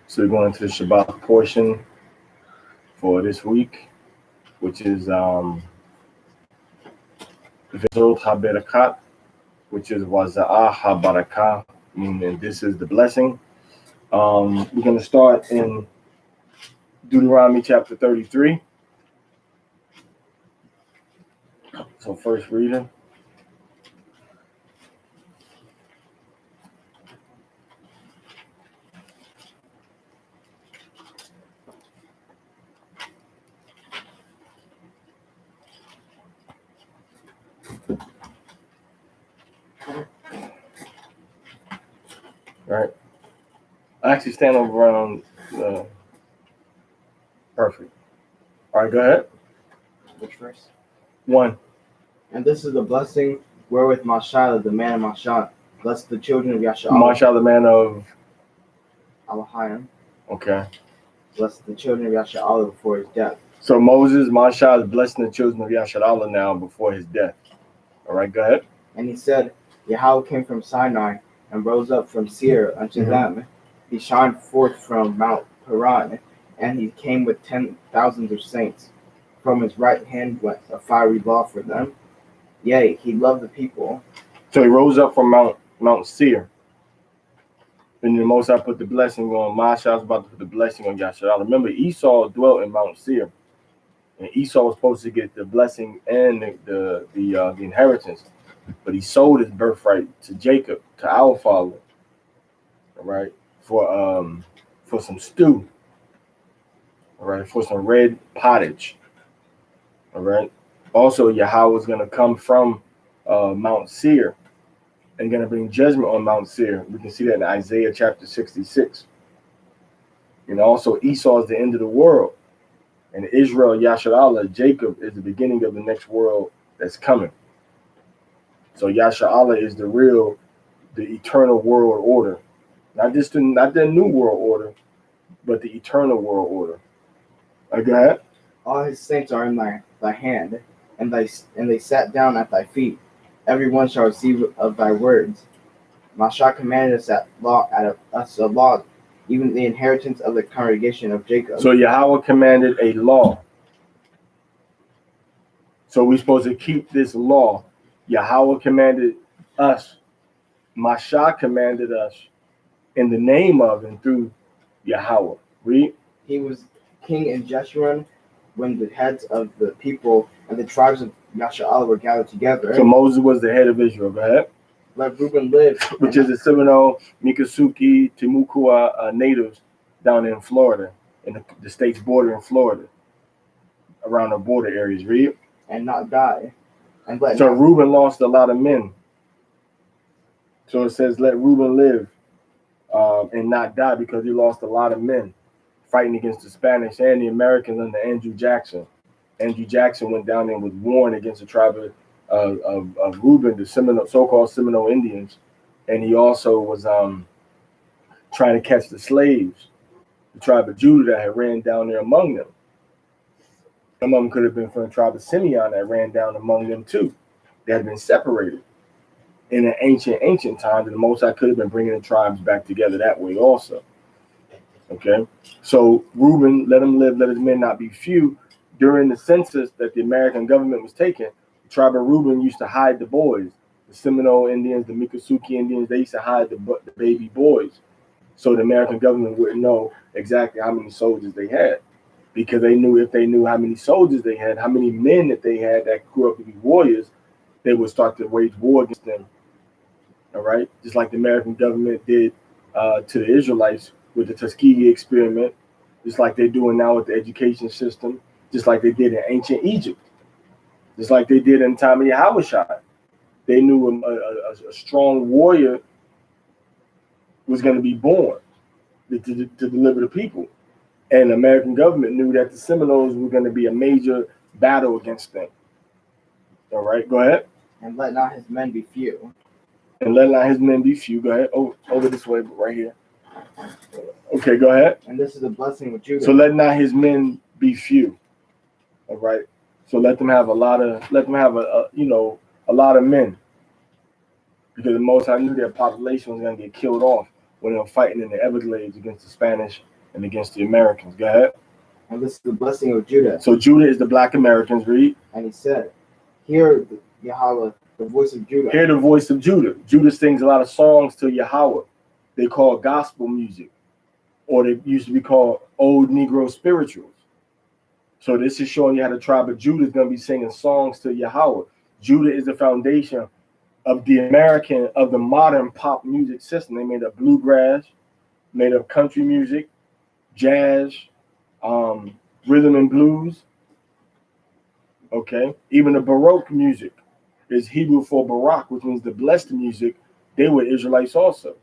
So we're going to the Shabath portion for this week, which is VeZot Haberakhah, which is waZaath HaBarakah, meaning this is the blessing. We're going to start in Deuteronomy chapter 33. So first reading. Right. I actually stand over around perfect. All right, go ahead. Which verse? 1. And this is the blessing wherewith Mashal, the man of Mashal, blessed the children of Yasha'al. Mashal, the man of Alahayim, okay. blessed the children of Yasha'al before his death. So Moses, Mashal, is blessing the children of Yasha'al now before his death. All right, go ahead. And he said, Yahweh came from Sinai and rose up from Seir unto them. He shined forth from Mount Paran, and he came with 10,000s of saints. From his right hand went a fiery law for them. Yea, he loved the people. So he rose up from Mount Seir. And the Most High put the blessing on Mashal's about to put the blessing on Yasha'al. Remember, Esau dwelt in Mount Seir. And Esau was supposed to get the blessing and the inheritance. But he sold his birthright to Jacob, to our father. All right. For some stew. All right, for some red pottage. All right. Also, Yahweh is going to come from Mount Seir and going to bring judgment on Mount Seir. We can see that in Isaiah chapter 66. And also, Esau is the end of the world. And Israel, Yasha'Allah, Jacob is the beginning of the next world that's coming. So Yasha'Allah is the eternal world order. Not the new world order, but the eternal world order. Go ahead. All his saints are in thy hand, and they sat down at thy feet. Every one shall receive of thy words. Mashah commanded us a law, even the inheritance of the congregation of Jacob. So Yahweh commanded a law. So we're supposed to keep this law. Yahweh commanded us. Mashah commanded us in the name of and through Yahweh. Read. He was king in Jeshurun when the heads of the people and the tribes of Yasha'Allah were gathered together. So Moses was the head of Israel. Go ahead. Let Reuben live. Which is the Seminole, Miccosukee, Timucua natives down in Florida, in the state's border in Florida, around the border areas. Read. And not die. So Reuben lost a lot of men. So it says, let Reuben live and not die, because he lost a lot of men fighting against the Spanish and the Americans under Andrew Jackson. Andrew Jackson went down there and was warned against the tribe of Reuben, the so-called Seminole Indians. And he also was trying to catch the slaves, the tribe of Judah that had ran down there among them. Some of them could have been from the tribe of Simeon that ran down among them too. They had been separated in an ancient time, and the Most High could have been bringing the tribes back together that way also. Okay, so Reuben, let him live, let his men not be few. During the census that the American government was taking, the tribe of Reuben used to hide the boys. The Seminole Indians, the Miccosukee Indians, they used to hide the baby boys, so the American government wouldn't know exactly how many soldiers they had. Because if they knew how many soldiers they had, how many men that they had that grew up to be warriors, they would start to wage war against them. All right, just like the American government did to the Israelites with the Tuskegee experiment, just like they're doing now with the education system, just like they did in ancient Egypt, just like they did in the time of Yahweh. They knew a strong warrior was going to be born to deliver the people. And the American government knew that the Seminoles were going to be a major battle against them. All right, go ahead. And let not his men be few. And let not his men be few. Go ahead. Over this way, but right here. Okay, go ahead. And this is a blessing with Judah. So let not his men be few. All right. So let them have a lot of men. Because the Most High knew their population was going to get killed off when they were fighting in the Everglades against the Spanish and against the Americans. Go ahead. And this is the blessing of Judah. So Judah is the black Americans. Read. And he said, hear Yahweh, the voice of Judah. Hear the voice of Judah. Judah sings a lot of songs to Yahweh. They call gospel music, or they used to be called old Negro spirituals. So this is showing you how the tribe of Judah is going to be singing songs to Yahweh. Judah is the foundation of the modern pop music system. They made up bluegrass, made up country music, jazz, rhythm and blues. Okay, even the Baroque music is Hebrew for Barak, which means the blessed music. They were Israelites also.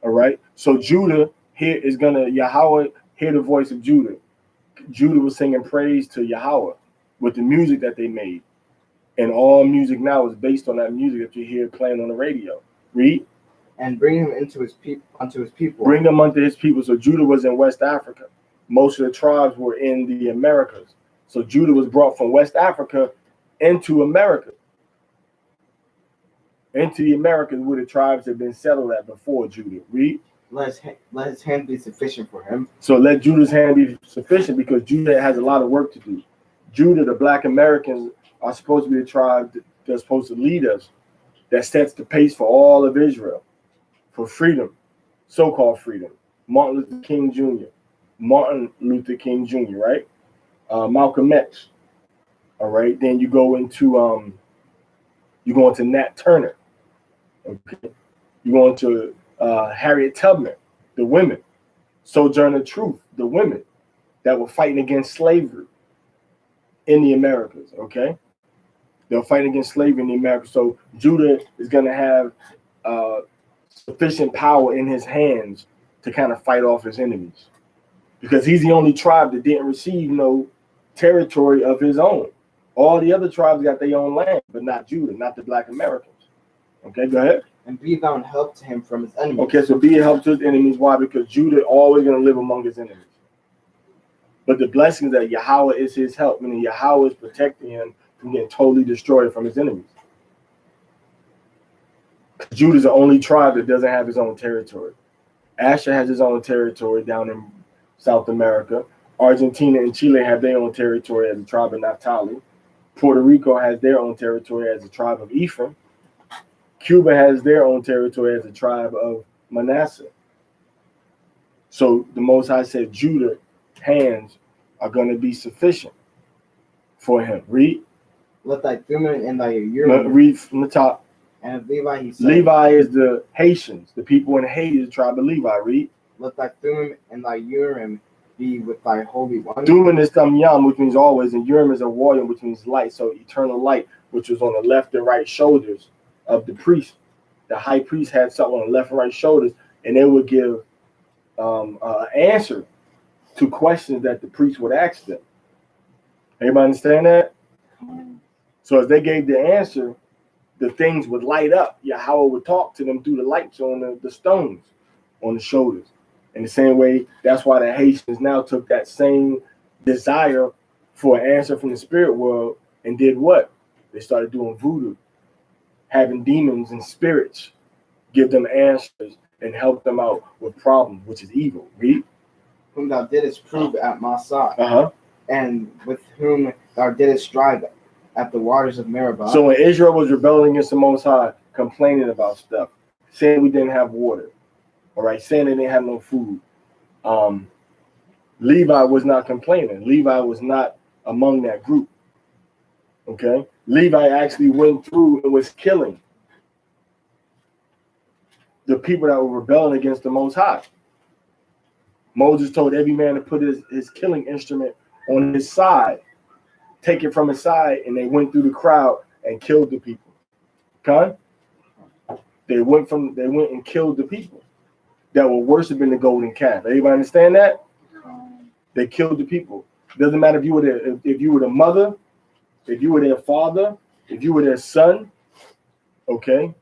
All right, so Judah here is gonna Yahweh hear the voice of Judah. Judah was singing praise to Yahweh with the music that they made, and all music now is based on that music that you hear playing on the radio. Read. And bring him unto his people. Bring them unto his people. So Judah was in West Africa. Most of the tribes were in the Americas. So Judah was brought from West Africa into America. Into the Americas where the tribes had been settled at before Judah. Read. Let his hand be sufficient for him. So let Judah's hand be sufficient because Judah has a lot of work to do. Judah, the black Americans, are supposed to be the tribe that's supposed to lead us, that sets the pace for all of Israel, for freedom, so-called freedom. Martin Luther King Jr., right? Malcolm X. All right. Then you go into Nat Turner. Okay. You go into Harriet Tubman, the women. Sojourner Truth, the women that were fighting against slavery in the Americas. Okay. They were fighting against slavery in the Americas. So Judah is going to have sufficient power in his hands to kind of fight off his enemies, because he's the only tribe that didn't receive no territory of his own. All the other tribes got their own land, but not Judah, not the black Americans. Okay, go ahead. And be thou an help to him from his enemies. Okay, so be a help to his enemies. Why? Because Judah always going to live among his enemies. But the blessing is that Yahweh is his help, meaning Yahweh is protecting him from getting totally destroyed from his enemies. Judah's the only tribe that doesn't have his own territory. Asher has his own territory down in South America. Argentina and Chile have their own territory as a tribe of Naphtali. Puerto Rico has their own territory as a tribe of Ephraim. Cuba has their own territory as a tribe of Manasseh. So the Most High said Judah's hands are going to be sufficient for him. Read. Let thy Thummim and thy Urim. Read from the top. And of Levi he said. Levi is the Haitians, the people in Haiti, the tribe of Levi. Read. Let thy Thummim and thy Urim be with thy Holy One. Thummim is Yam, which means always, and Urim is a warrior, which means light. So eternal light, which was on the left and right shoulders of the priest. The high priest had something on the left and right shoulders, and they would give an answer to questions that the priest would ask them. Everybody understand that? So as they gave the answer, the things would light up. Yahweh would talk to them through the lights on the stones on the shoulders. In the same way, that's why the Haitians now took that same desire for an answer from the spirit world and did what? They started doing voodoo, having demons and spirits give them answers and help them out with problems, which is evil. Read. Whom thou didst prove at Mosaic, and with whom thou didst strive at the waters of Meribah. So when Israel was rebelling against the Most High, complaining about stuff, saying we didn't have water, all right, saying they didn't have no food, Levi was not complaining. Levi was not among that group. Okay, Levi actually went through and was killing the people that were rebelling against the Most High. Moses told every man to put his killing instrument on his side, take it from his side, and they went through the crowd and killed the people. Okay? They went and killed the people that were worshiping the golden calf. Everybody understand that? They killed the people. Doesn't matter if you were the mother, if you were their father, if you were their son, okay.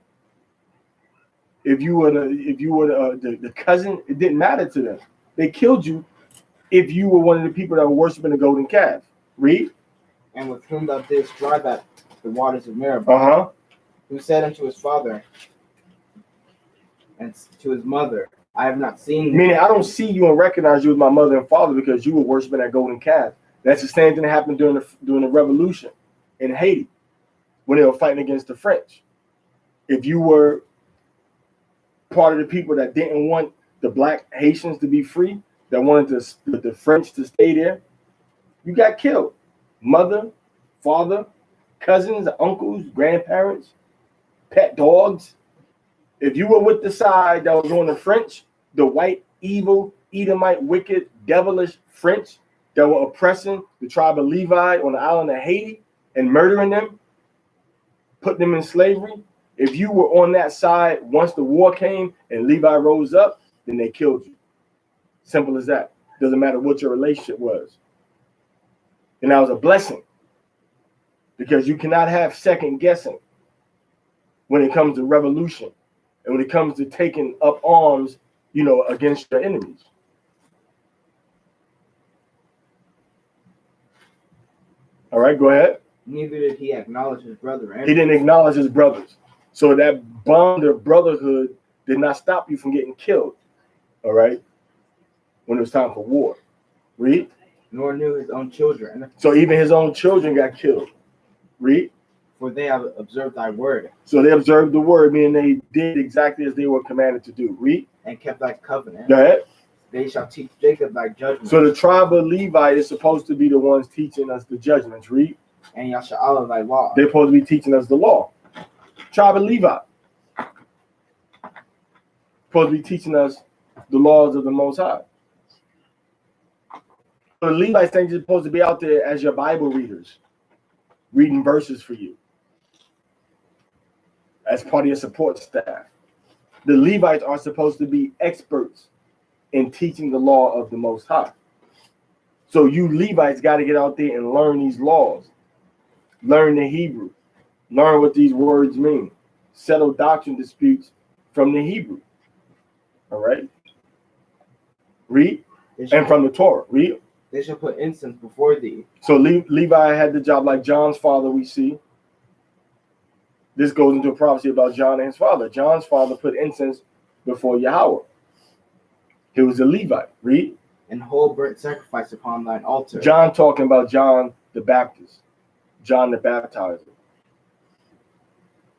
If you were the cousin, it didn't matter to them. They killed you if you were one of the people that were worshiping the golden calf. Read. And with whom thou didst strive at the waters of Meribah. Who said unto his father and to his mother, I have not seen. Meaning, I don't see you and recognize you as my mother and father because you were worshiping that golden calf. That's the same thing that happened during the revolution in Haiti when they were fighting against the French. If you were part of the people that didn't want the black Haitians to be free, that wanted the French to stay there, you got killed. Mother, father, cousins, uncles, grandparents, pet dogs. If you were with the side that was on the French, the white, evil, Edomite, wicked, devilish French that were oppressing the tribe of Levi on the island of Haiti and murdering them, putting them in slavery, if you were on that side, once the war came and Levi rose up, then they killed you. Simple as that. Doesn't matter what your relationship was. And that was a blessing because you cannot have second guessing when it comes to revolution and when it comes to taking up arms, against your enemies. All right, go ahead. Neither did he acknowledge his brother. He didn't acknowledge his brothers. So that bond of brotherhood did not stop you from getting killed. All right, when it was time for war. Read. Nor knew his own children. So even his own children got killed. Read. For they have observed thy word. So they observed the word, meaning they did exactly as they were commanded to do. Read. And kept thy covenant. Go ahead. They shall teach Jacob thy judgment. So the tribe of Levi is supposed to be the ones teaching us the judgments. Read. And Yasha'Allah thy law. They're supposed to be teaching us the law. Tribe of Levi. Supposed to be teaching us the laws of the Most High. So the Levites think you're supposed to be out there as your Bible readers, reading verses for you, as part of your support staff. The Levites are supposed to be experts in teaching the law of the Most High. So you Levites got to get out there and learn these laws, learn the Hebrew, learn what these words mean, settle doctrine disputes from the Hebrew. All right? Read. And from the Torah. Read. They shall put incense before thee. So Levi had the job like John's father we see. This goes into a prophecy about John and his father. John's father put incense before Yahweh. He was a Levite. Read. And whole burnt sacrifice upon thine altar. John talking about John the Baptist. John the Baptizer.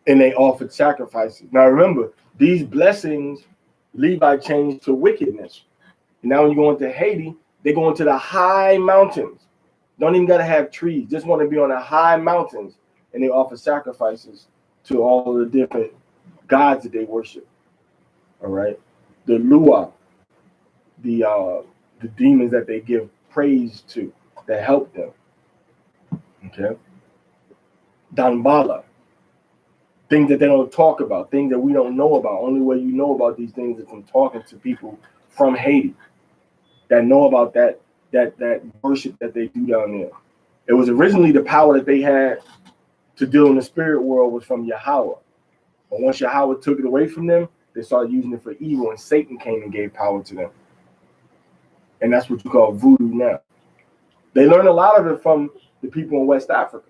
And they offered sacrifices. Now remember, these blessings Levi changed to wickedness. And now when you go into Haiti, they go into the high mountains. Don't even got to have trees. Just want to be on the high mountains. And they offer sacrifices to all of the different gods that they worship. All right. The Lua, the demons that they give praise to, that help them. Okay. Danbala. Things that they don't talk about, things that we don't know about. Only way you know about these things is from talking to people from Haiti that know about that worship that they do down there. It was originally the power that they had to deal in the spirit world was from Yahweh. But once Yahweh took it away from them, they started using it for evil, and Satan came and gave power to them. And that's what you call voodoo now. They learned a lot of it from the people in West Africa,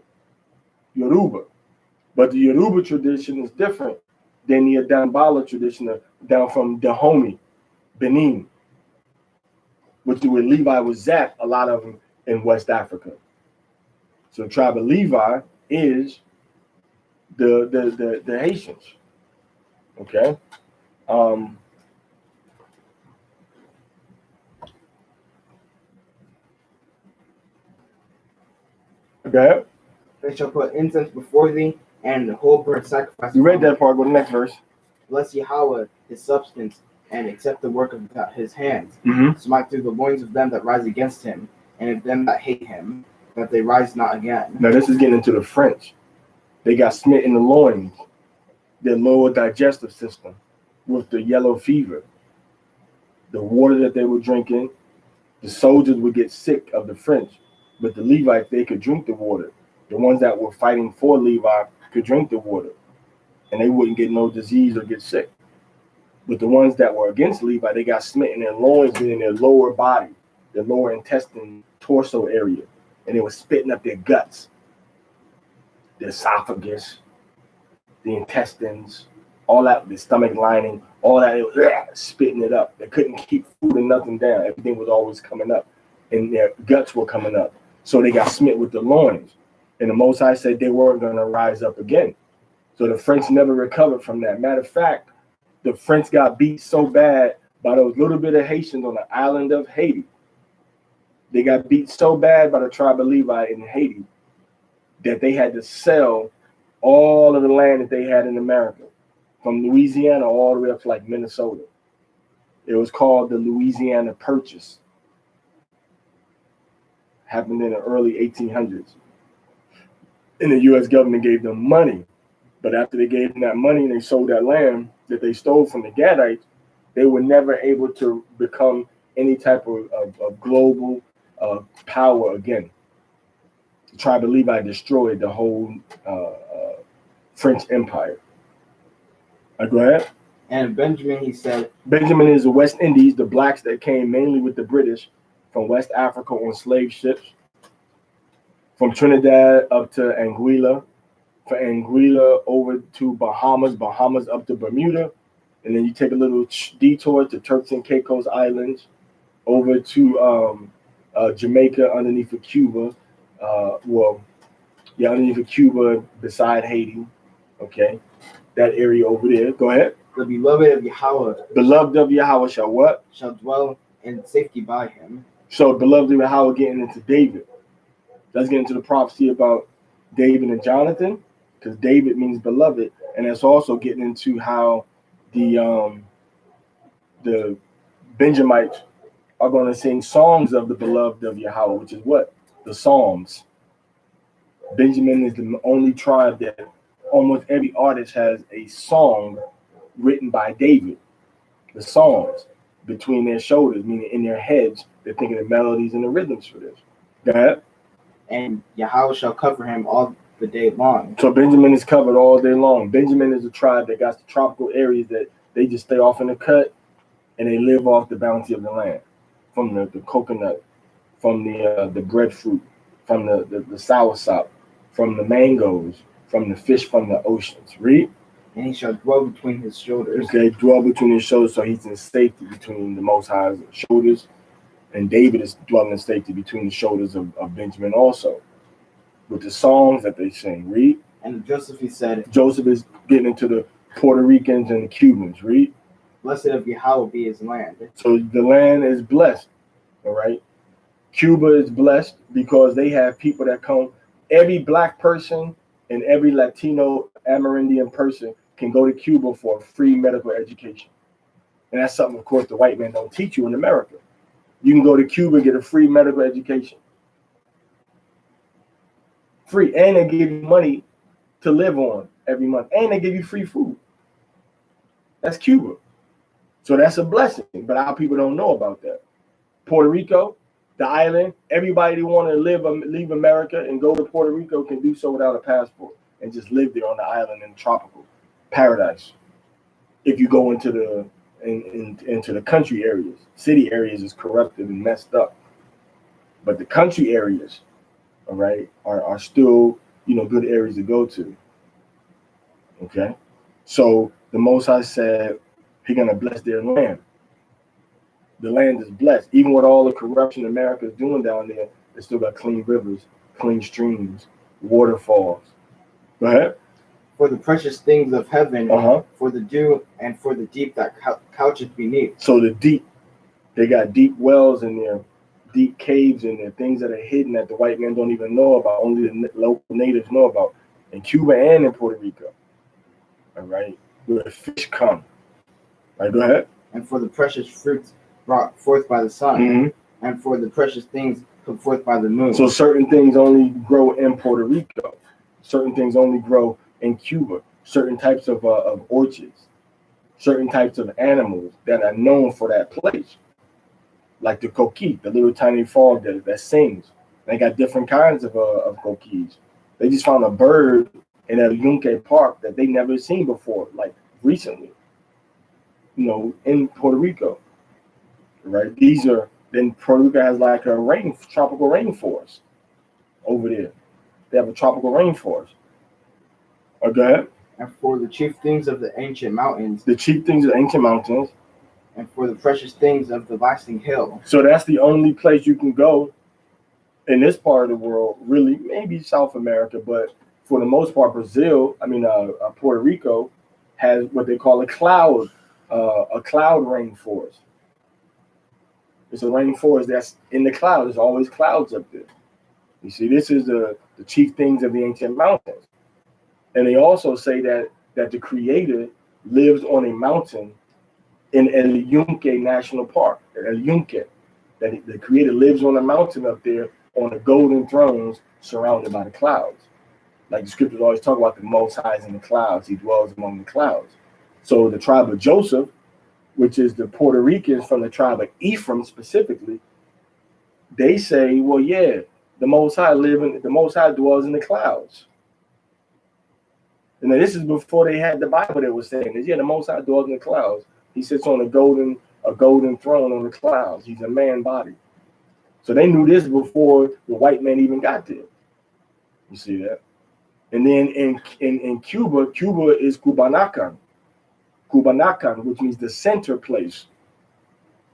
Yoruba. But the Yoruba tradition is different than the Dambala tradition down from Dahomey, Benin, which with Levi was zapped, a lot of them in West Africa. So the tribe of Levi is the Haitians. Okay. Okay. They shall put incense before thee, and the whole burnt sacrifice. You read that part. Go to the next verse. Bless Yahweh his substance, and accept the work of his hands. Mm-hmm. Smite through the loins of them that rise against him, and of them that hate him, that they rise not again. Now this is getting into the French. They got smitten in the loins, their lower digestive system, with the yellow fever. The water that they were drinking, the soldiers would get sick of the French, but the Levites, they could drink the water. The ones that were fighting for Levi could drink the water, and they wouldn't get no disease or get sick. But the ones that were against Levi, they got smitten in their loins, in their lower body, their lower intestine, torso area, and they were spitting up their guts, the esophagus, the intestines, all that, the stomach lining, all that, it was spitting it up. They couldn't keep food and nothing down. Everything was always coming up, and their guts were coming up. So they got smit with the loins. And the Mosaic said they weren't going to rise up again. So the French never recovered from that. Matter of fact, the French got beat so bad by those little bit of Haitians on the island of Haiti. They got beat so bad by the tribe of Levi in Haiti that they had to sell all of the land that they had in America, from Louisiana all the way up to like Minnesota. It was called the Louisiana Purchase. Happened in the early 1800s. And the U.S. government gave them money. But after they gave them that money and they sold that land that they stole from the Gadites, they were never able to become any type of global power again. The tribe of Levi destroyed the whole French Empire. Go ahead. And Benjamin, he said, Benjamin is the West Indies, the blacks that came mainly with the British from West Africa on slave ships, from Trinidad up to Anguilla, from Anguilla over to Bahamas, Bahamas up to Bermuda, and then you take a little detour to Turks and Caicos Islands, over to Jamaica underneath of Cuba, underneath of Cuba beside Haiti, okay, that area over there. Go ahead. The beloved of Yahweh, Beloved of Yahweh shall what? Shall dwell in safety by him. So beloved of Yahweh getting into David. Let's get into the prophecy about David and Jonathan, because David means beloved, and that's also getting into how the Benjamites are going to sing songs of the beloved of Yahweh, which is what? The Psalms. Benjamin is the only tribe that almost every artist has a song written by David. The Psalms between their shoulders, meaning in their heads, they're thinking the melodies and the rhythms for this. Go ahead. And Yahweh shall cover him all the day long. So Benjamin is covered all day long. Benjamin is a tribe that got the tropical areas that they just stay off in the cut, and they live off the bounty of the land, from the coconut, from the breadfruit, from the soursop, from the mangoes, from the fish from the oceans. Read. And he shall dwell between his shoulders. Okay, dwell between his shoulders, so he's in safety between the Most High's shoulders. And David is dwelling in safety between the shoulders of Benjamin also, with the songs that they sing. Read. And Joseph, he said, Joseph is getting into the Puerto Ricans and the Cubans. Read. Blessed of Yahweh be his land. So the land is blessed, all right? Cuba is blessed because they have people that come. Every black person and every Latino Amerindian person can go to Cuba for a free medical education. And that's something, of course, the white man don't teach you in America. You can go to Cuba and get a free medical education. Free. And they give you money to live on every month. And they give you free food. That's Cuba. So that's a blessing. But our people don't know about that. Puerto Rico, the island, everybody that want to leave America and go to Puerto Rico can do so without a passport and just live there on the island in tropical paradise. If you go into the country areas, city areas is corrupted and messed up, but the country areas, all right, are still good areas to go to. Okay, so the Most High said He's gonna bless their land. The land is blessed, even with all the corruption America is doing down there. They still got clean rivers, clean streams, waterfalls. Go ahead. For the precious things of heaven, for the dew and for the deep that coucheth beneath. So the deep, they got deep wells in there, deep caves in there, things that are hidden that the white men don't even know about, only the local natives know about, in Cuba and in Puerto Rico. All right, where the fish come. All right, go ahead. And for the precious fruits brought forth by the sun, and for the precious things put forth by the moon. So certain things only grow in Puerto Rico. Certain things only grow in Cuba. Certain types of orchards. Certain types of animals that are known for that place. Like the coquille, the little tiny frog that sings. They got different kinds of coquilles. They just found a bird in El Yunque Park that they never seen before, like recently, in Puerto Rico, right? Then Puerto Rico has like a tropical rainforest over there. They have a tropical rainforest. Go ahead. And for the chief things of the ancient mountains, The chief things of ancient mountains. and for the precious things of the lasting hill. So that's the only place you can go in this part of the world, really, maybe South America, but for the most part, Brazil, Puerto Rico has what they call a cloud rainforest. It's a rainforest that's in the clouds. There's always clouds up there. You see, this is the chief things of the ancient mountains. And they also say that the Creator lives on a mountain in El Yunque National Park. El Yunque, that the Creator lives on a mountain up there on the golden thrones surrounded by the clouds. Like the scriptures always talk about, the Most High is in the clouds. He dwells among the clouds. So the tribe of Joseph, which is the Puerto Ricans from the tribe of Ephraim specifically, they say, well, yeah, the Most High dwells in the clouds. And this is before they had the Bible that was saying this. Yeah, the Most High dwells in the clouds. He sits on a golden throne on the clouds. He's a man body. So they knew this before the white man even got there. You see that? And then in Cuba is Cubanacan, which means the center place.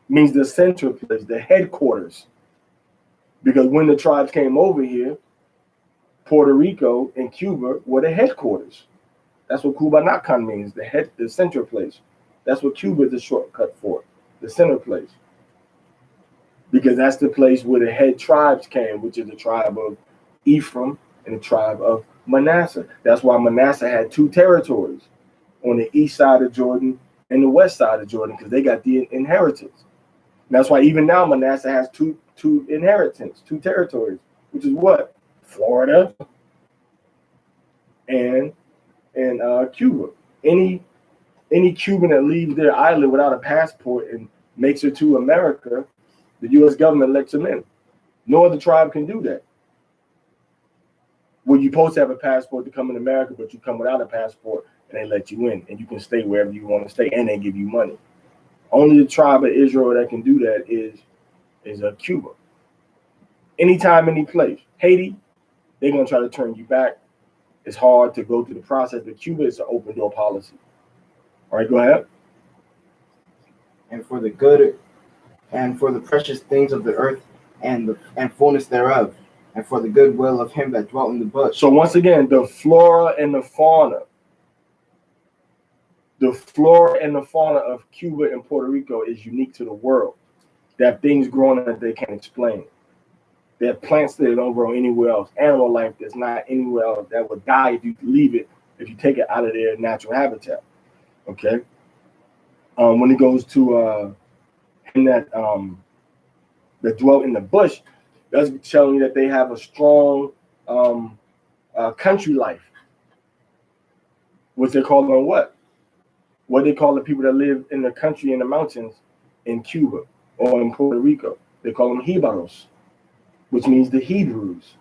Means the center place, the headquarters. Because when the tribes came over here, Puerto Rico and Cuba were the headquarters. That's what Cubanacan means, the center place. That's what Cuba is a shortcut for, the center place. Because that's the place where the head tribes came, which is the tribe of Ephraim and the tribe of Manasseh. That's why Manasseh had two territories, on the east side of Jordan and the west side of Jordan, because they got the inheritance. And that's why even now Manasseh has two territories, which is what? Florida and Cuba. Any Cuban that leaves their island without a passport and makes it to America, the U.S. government lets them in. No other tribe can do that. Well, you're supposed to have a passport to come in America, but you come without a passport and they let you in, and you can stay wherever you want to stay, and they give you money. Only the tribe of Israel that can do that is Cuba. Anytime, any place. Haiti, they're going to try to turn you back. It's hard to go through the process, but Cuba is an open door policy. All right, go ahead. And for the good and for the precious things of the earth and fullness thereof, and for the good will of him that dwelt in the bush. So once again, the flora and the fauna of Cuba and Puerto Rico is unique to the world. They have things growing that they can't explain. They have plants that don't grow anywhere else. Animal life that's not anywhere else, that would die if you leave it, if you take it out of their natural habitat. Okay. When it goes to that dwell in the bush, that's telling you that they have a strong country life. What they call them what? What they call the people that live in the country in the mountains in Cuba or in Puerto Rico. They call them Jibaros, which means the Hebrews.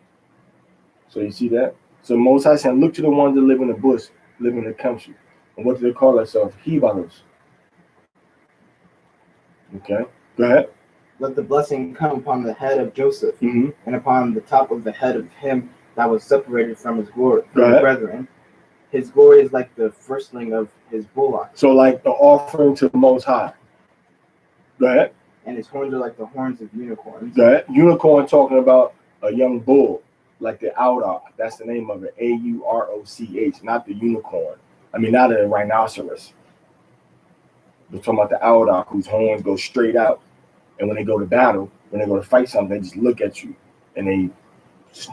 So you see that? So Mosai said, look to the ones that live in the bush, live in the country. And what do they call themselves? Jibaros. Okay, go ahead. Let the blessing come upon the head of Joseph, and upon the top of the head of him that was separated from his glory, from his brethren. His glory is like the firstling of his bullock. So like the offering to the Most High. Go ahead. And his horns are like the horns of unicorns. Go ahead. Unicorn talking about a young bull, like the Auroch. That's the name of it. Auroch, not the unicorn. I mean, not a rhinoceros. We're talking about the Auroch, whose horns go straight out. And when they go to battle, when they go to fight something, they just look at you and they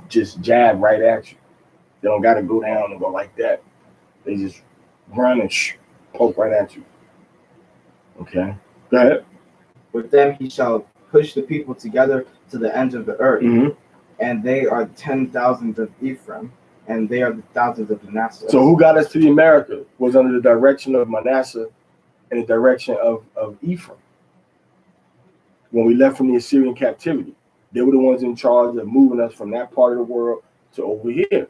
just jab right at you. They don't got to go down and go like that. They just run and poke right at you. Okay, go ahead. With them he shall push the people together to the ends of the earth. And they are 10,000s of Ephraim, and they are the thousands of Manasseh. So who got us to the America was under the direction of Manasseh and the direction of Ephraim. When we left from the Assyrian captivity, they were the ones in charge of moving us from that part of the world to over here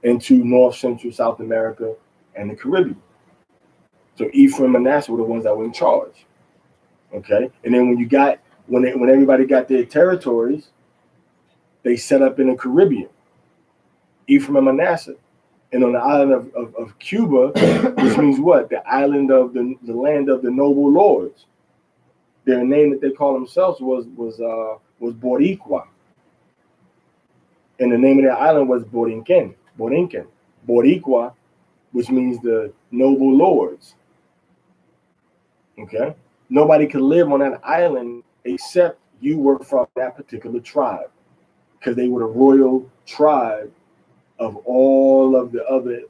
into North, Central, South America, and the Caribbean. So Ephraim and Manasseh were the ones that were in charge. Okay, and then when everybody got their territories, they set up in the Caribbean. Ephraim and Manasseh, And on the island of Cuba, which means what? The island of the land of the noble lords. Their name that they call themselves was Boricua. And the name of their island was Borinquen. Boricua, which means the noble lords. Okay? Nobody could live on that island except you were from that particular tribe, because they were the royal tribe of all of the other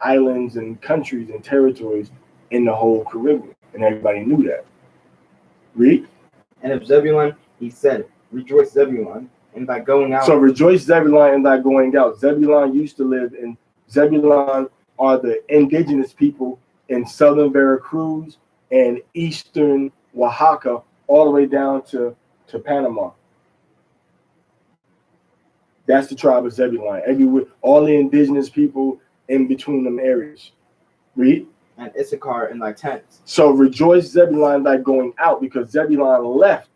islands and countries and territories in the whole Caribbean. And everybody knew that. Read. And of Zebulun, he said, rejoice, Zebulun, in thy going out. So rejoice, Zebulun, in thy going out. Zebulun used to live in, Zebulun are the indigenous people in southern Veracruz and eastern Oaxaca, all the way down to Panama. That's the tribe of Zebulun. Everywhere, all the indigenous people in between them areas. Read. And Issachar in thy tents. So rejoice, Zebulun, in thy going out, because Zebulun left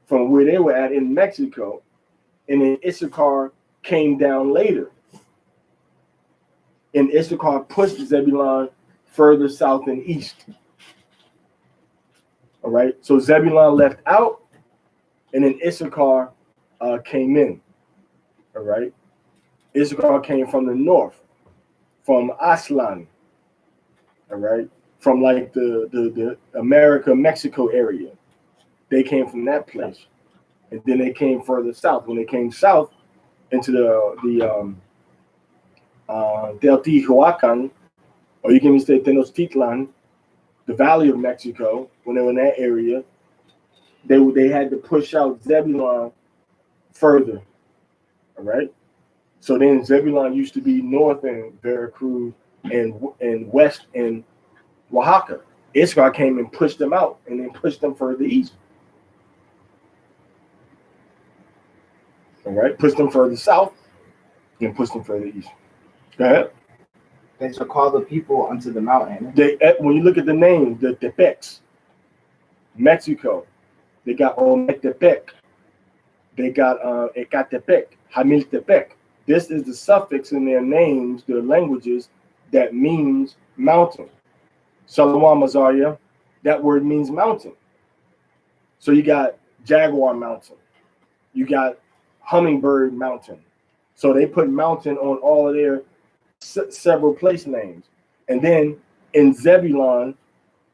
from where they were at in Mexico, and then Issachar came down later. And Issachar pushed Zebulun further south and east. All right. So Zebulun left out, and then Issachar came in. All right. Issachar came from the north, from Aslan. All right. From like the America-Mexico area. They came from that place. And then they came further south. When they came south into the Teotihuacan, or you can even say Tenochtitlan, the Valley of Mexico, when they were in that area, they had to push out Zebulun further. All right. So then Zebulun used to be north in Veracruz and west in Oaxaca. Issachar came and pushed them out and then pushed them further east. All right. Pushed them further south and pushed them further east. Go ahead. They shall call the people unto the mountain. When you look at the names, the Tepecs, Mexico, they got Ometepec, they got Ecatepec, Jamiltepec. This is the suffix in their names, their languages, that means mountain. Shalom Azaria, that word means mountain. So you got Jaguar Mountain, you got Hummingbird Mountain. So they put mountain on all of their several place names. And then in Zebulun,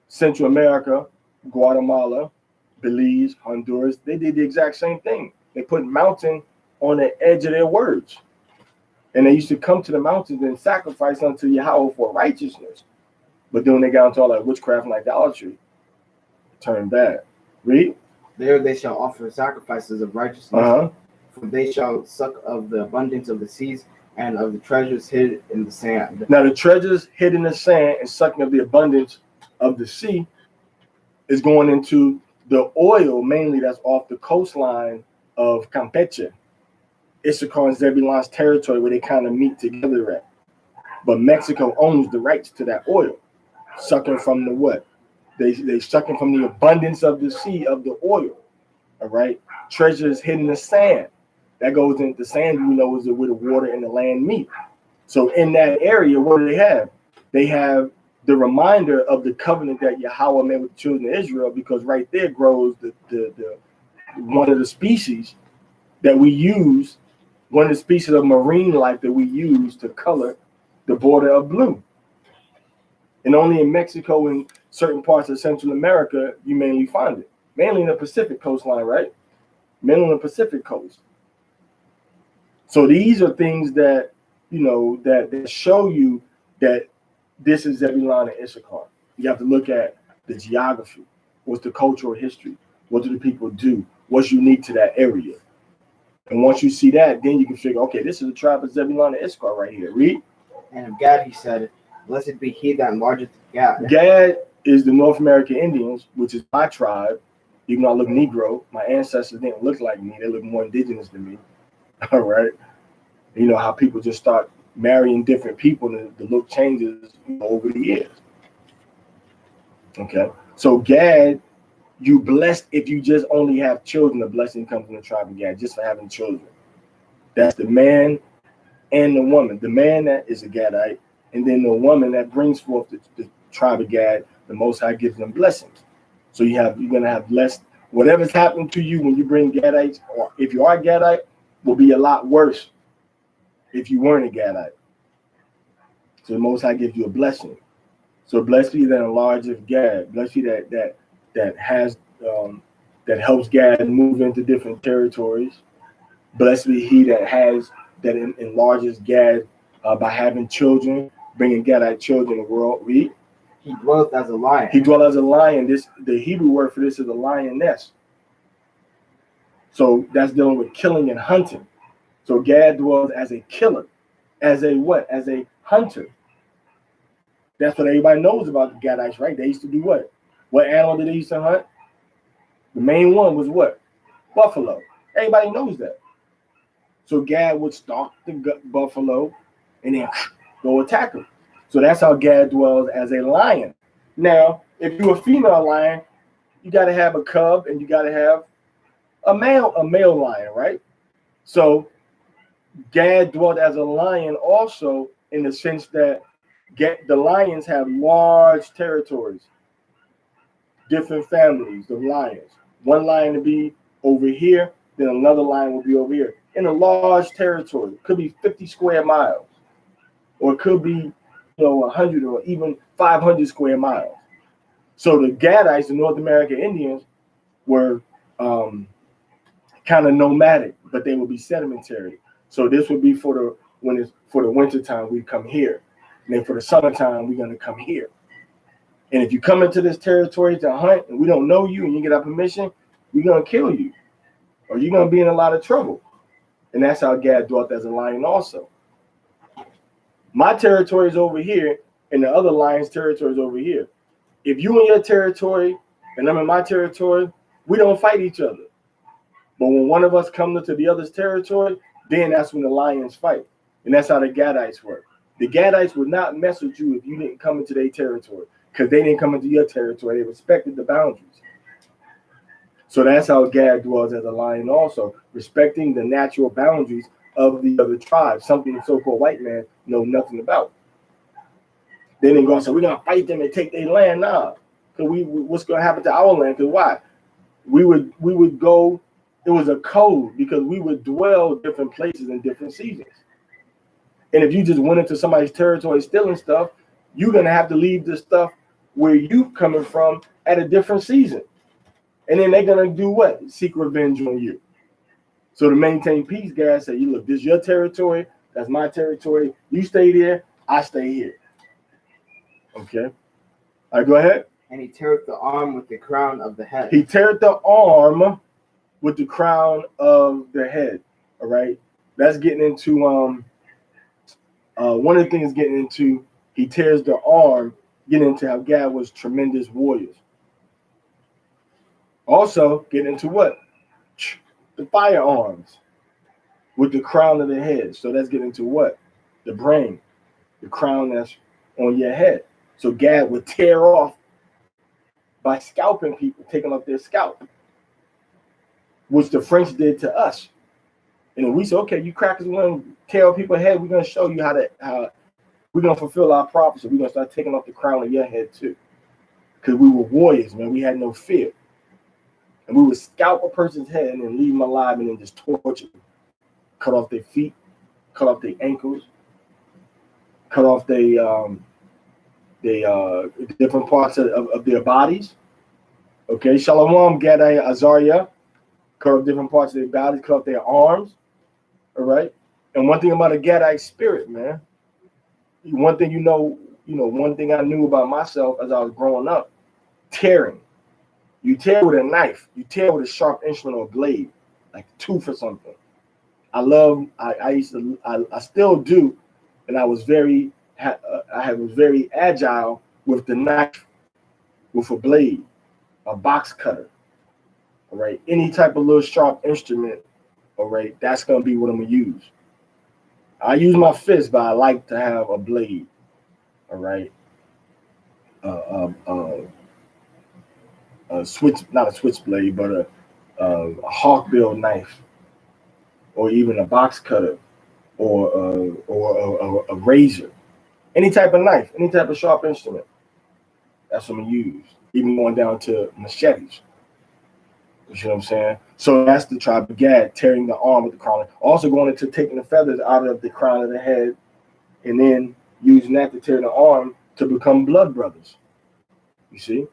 Central America, Guatemala, Belize, Honduras, they did the exact same thing. They put mountain on the edge of their words. And they used to come to the mountains and sacrifice unto Yahweh for righteousness. But then when they got into all that witchcraft and idolatry, it turned bad. Read. There they shall offer sacrifices of righteousness. For they shall suck of the abundance of the seas and of the treasures hid in the sand. Now the treasures hid in the sand and sucking of the abundance of the sea is going into the oil, mainly that's off the coastline of Campeche, Issachar and Zebulun's territory, where they kind of meet together at. But Mexico owns the rights to that oil, sucking from the what? They sucking from the abundance of the sea of the oil. All right, treasures hidden in the sand. That goes into the sand, you know, is where the water and the land meet. So in that area, what do they have? They have the reminder of the covenant that Yahweh made with the children of Israel, because right there grows the one of the species that we use, one of the species of marine life that we use to color the border of blue. And only in Mexico and certain parts of Central America, you mainly find it. Mainly in the Pacific coastline, right? Mainly on the Pacific coast. So these are things that, you know, that show you that this is Zebulun and Issachar. You have to look at the geography. What's the cultural history? What do the people do? What's unique to that area? And once you see that, then you can figure, okay, this is the tribe of Zebulun and Issachar right here. Read. And of Gad he said, blessed be he that enlargeth Gad. Gad is the North American Indians, which is my tribe. Even though I look Negro, my ancestors didn't look like me. They look more indigenous than me. All right. You know how people just start marrying different people and the look changes over the years. Okay. So Gad, you blessed if you just only have children. The blessing comes from the tribe of Gad, just for having children. That's the man and the woman. The man that is a Gadite, and then the woman that brings forth the tribe of Gad. The Most High gives them blessings. So you're gonna have blessed. Whatever's happening to you when you bring Gadites, or if you are a Gadite, will be a lot worse if you weren't a Gadite. So the Most High gives you a blessing. So blessed be that enlarges Gad. Blessed be that has that helps Gad move into different territories. Blessed be he that enlarges Gad by having children, bringing Gadite children in the world. Read. He dwelleth as a lion. He dwelleth as a lion. The Hebrew word for this is a lioness. So that's dealing with killing and hunting. So Gad dwells as a killer, as a what? As a hunter. That's what everybody knows about the Gadites, right? They used to do what? What animal did they used to hunt? The main one was what? Buffalo. Everybody knows that. So Gad would stalk the buffalo and then go attack him. So that's how Gad dwells as a lion. Now, if you're a female lion, you got to have a cub and you got to have a male lion, right? So Gad dwelt as a lion also in the sense that the lions have large territories, different families of lions. One lion to be over here, then another lion will be over here in a large territory. It could be 50 square miles, or it could be 100 or even 500 square miles. So the Gadites, the North American Indians, were kind of nomadic, but they would be sedimentary. So this would be for the winter time, we come here. And then for the summertime, we're gonna come here. And if you come into this territory to hunt and we don't know you and you get our permission, we're gonna kill you. Or you're gonna be in a lot of trouble. And that's how Gad dwelt as a lion also. My territory is over here, and the other lion's territory is over here. If you in your territory and I'm in my territory, we don't fight each other. But when one of us comes to the other's territory, then that's when the lions fight. And that's how the Gadites work. The Gadites would not mess with you if you didn't come into their territory, because they didn't come into your territory. They respected the boundaries. So that's how Gad dwells as a lion also, respecting the natural boundaries of the other tribes, something the so-called white man know nothing about. They didn't go and say, we're going to fight them and take their land. Nah, because what's going to happen to our land? Because why? We would go, it was a code, because we would dwell different places in different seasons. And if you just went into somebody's territory stealing stuff, you're going to have to leave the stuff where you coming from at a different season. And then they're going to do what? Seek revenge on you. So to maintain peace, Gad said, you look, this is your territory. That's my territory. You stay there. I stay here. Okay. All right, go ahead. And he teareth the arm with the crown of the head. He teareth the arm with the crown of the head. All right. That's getting into one of the things getting into, he tears the arm, getting into how Gad was tremendous warriors. Also, getting into what? The firearms with the crown of the head. So that's getting into what? The brain, the crown that's on your head. So Gad would tear off by scalping people, taking off their scalp, which the French did to us. And we said, okay, you crackers want to tear off people's head. We're going to show you how we're going to fulfill our prophecy. We're going to start taking off the crown of your head too. Because we were warriors, man. We had no fear. And we would scalp a person's head and then leave them alive and then just torture them. Cut off their feet, cut off their ankles, cut off their different parts of their bodies. Okay, Shalom, Gadai, Azariah, cut off different parts of their bodies, cut off their arms. All right. And one thing about a Gadite spirit, man, one thing one thing I knew about myself as I was growing up, tearing. You tear with a knife, you tear with a sharp instrument or blade, like a tooth or something. I still do, and I was very agile with the knife, with a blade, a box cutter. All right, any type of little sharp instrument. All right, that's gonna be what I'm gonna use. I use my fist, but I like to have a blade. All right, not a switchblade, but a hawk-bill knife, or even a box cutter. or a razor, any type of knife, any type of sharp instrument. That's what I'm gonna use. Even going down to machetes. You see what I'm saying? So that's the tribe of Gad, tearing the arm with the crown. Also going into taking the feathers out of the crown of the head, and then using that to tear the arm to become blood brothers. You see?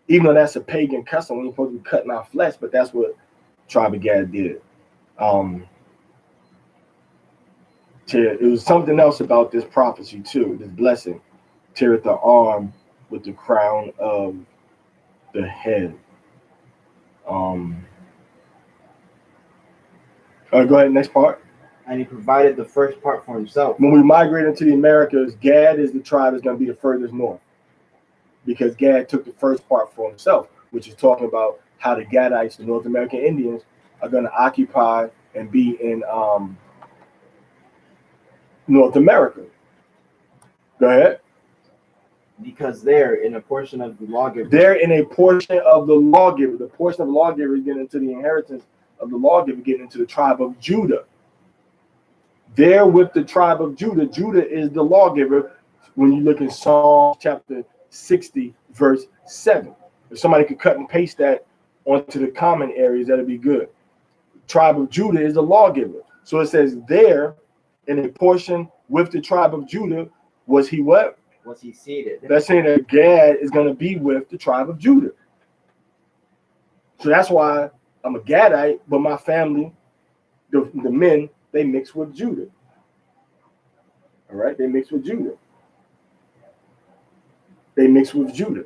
Even though that's a pagan custom, we ain't supposed to be cutting our flesh, but that's what tribe of Gad did. It was something else about this prophecy too, this blessing. Tear the arm with the crown of the head. Go ahead, next part. And he provided the first part for himself. When we migrate into the Americas, Gad is the tribe that's going to be the furthest north, because Gad took the first part for himself, which is talking about how the Gadites, the North American Indians, are going to occupy and be in North America. Go ahead. Because they're in a portion of the lawgiver. They're in a portion of the lawgiver. The portion of the lawgiver is getting into the inheritance of the lawgiver, getting into the tribe of Judah. They're with the tribe of Judah. Judah is the lawgiver when you look in Psalm chapter 60, verse 7. If somebody could cut and paste that onto the common areas, that'd be good. The tribe of Judah is the lawgiver. So it says there, in a portion with the tribe of Judah, was he what? Was he seated? That's saying that Gad is going to be with the tribe of Judah. So that's why I'm a Gadite, but my family, the men, they mix with Judah. All right? They mix with Judah. They mix with Judah.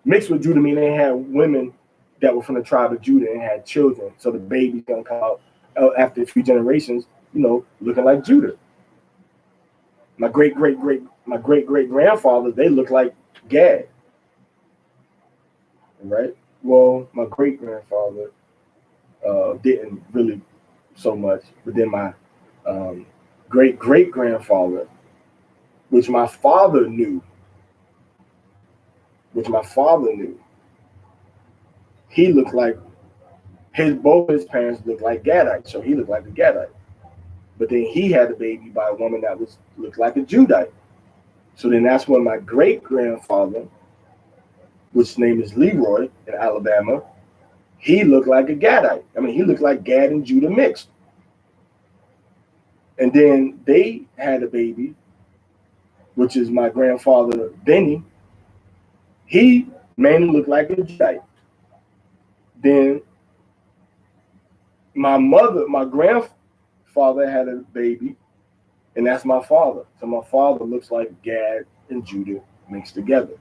Mixed with Judah mean they had women that were from the tribe of Judah and had children. So the baby's going to come out after a few generations, looking like Judah. My great-great-grandfather, they look like Gad. Right? Well, my great-grandfather didn't really so much, but then my great-great-grandfather, which my father knew, he looked like both his parents looked like Gadites, so he looked like a Gadite. But then he had a baby by a woman that looked like a Judite. So then that's when my great-grandfather, which name is Leroy in Alabama, he looked like a Gadite. I mean, he looked like Gad and Judah mixed. And then they had a baby, which is my grandfather, Benny. He mainly looked like a Judite. Then my grandfather had a baby, and that's my father. So my father looks like Gad and Judah mixed together.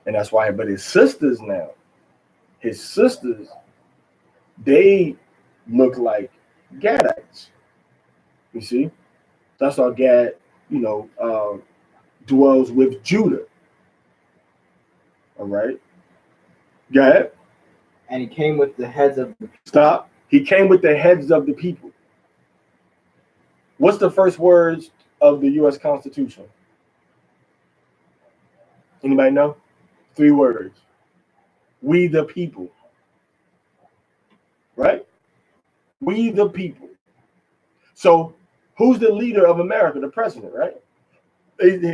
And that's why, but his sisters, they look like Gadites. You see? That's how Gad, dwells with Judah. All right? Go ahead. And he came with the heads of the people. Stop. He came with the heads of the people. What's the first words of the U.S. Constitution? Anybody know? 3 words. We the people. Right? We the people. So who's the leader of America? The president, right?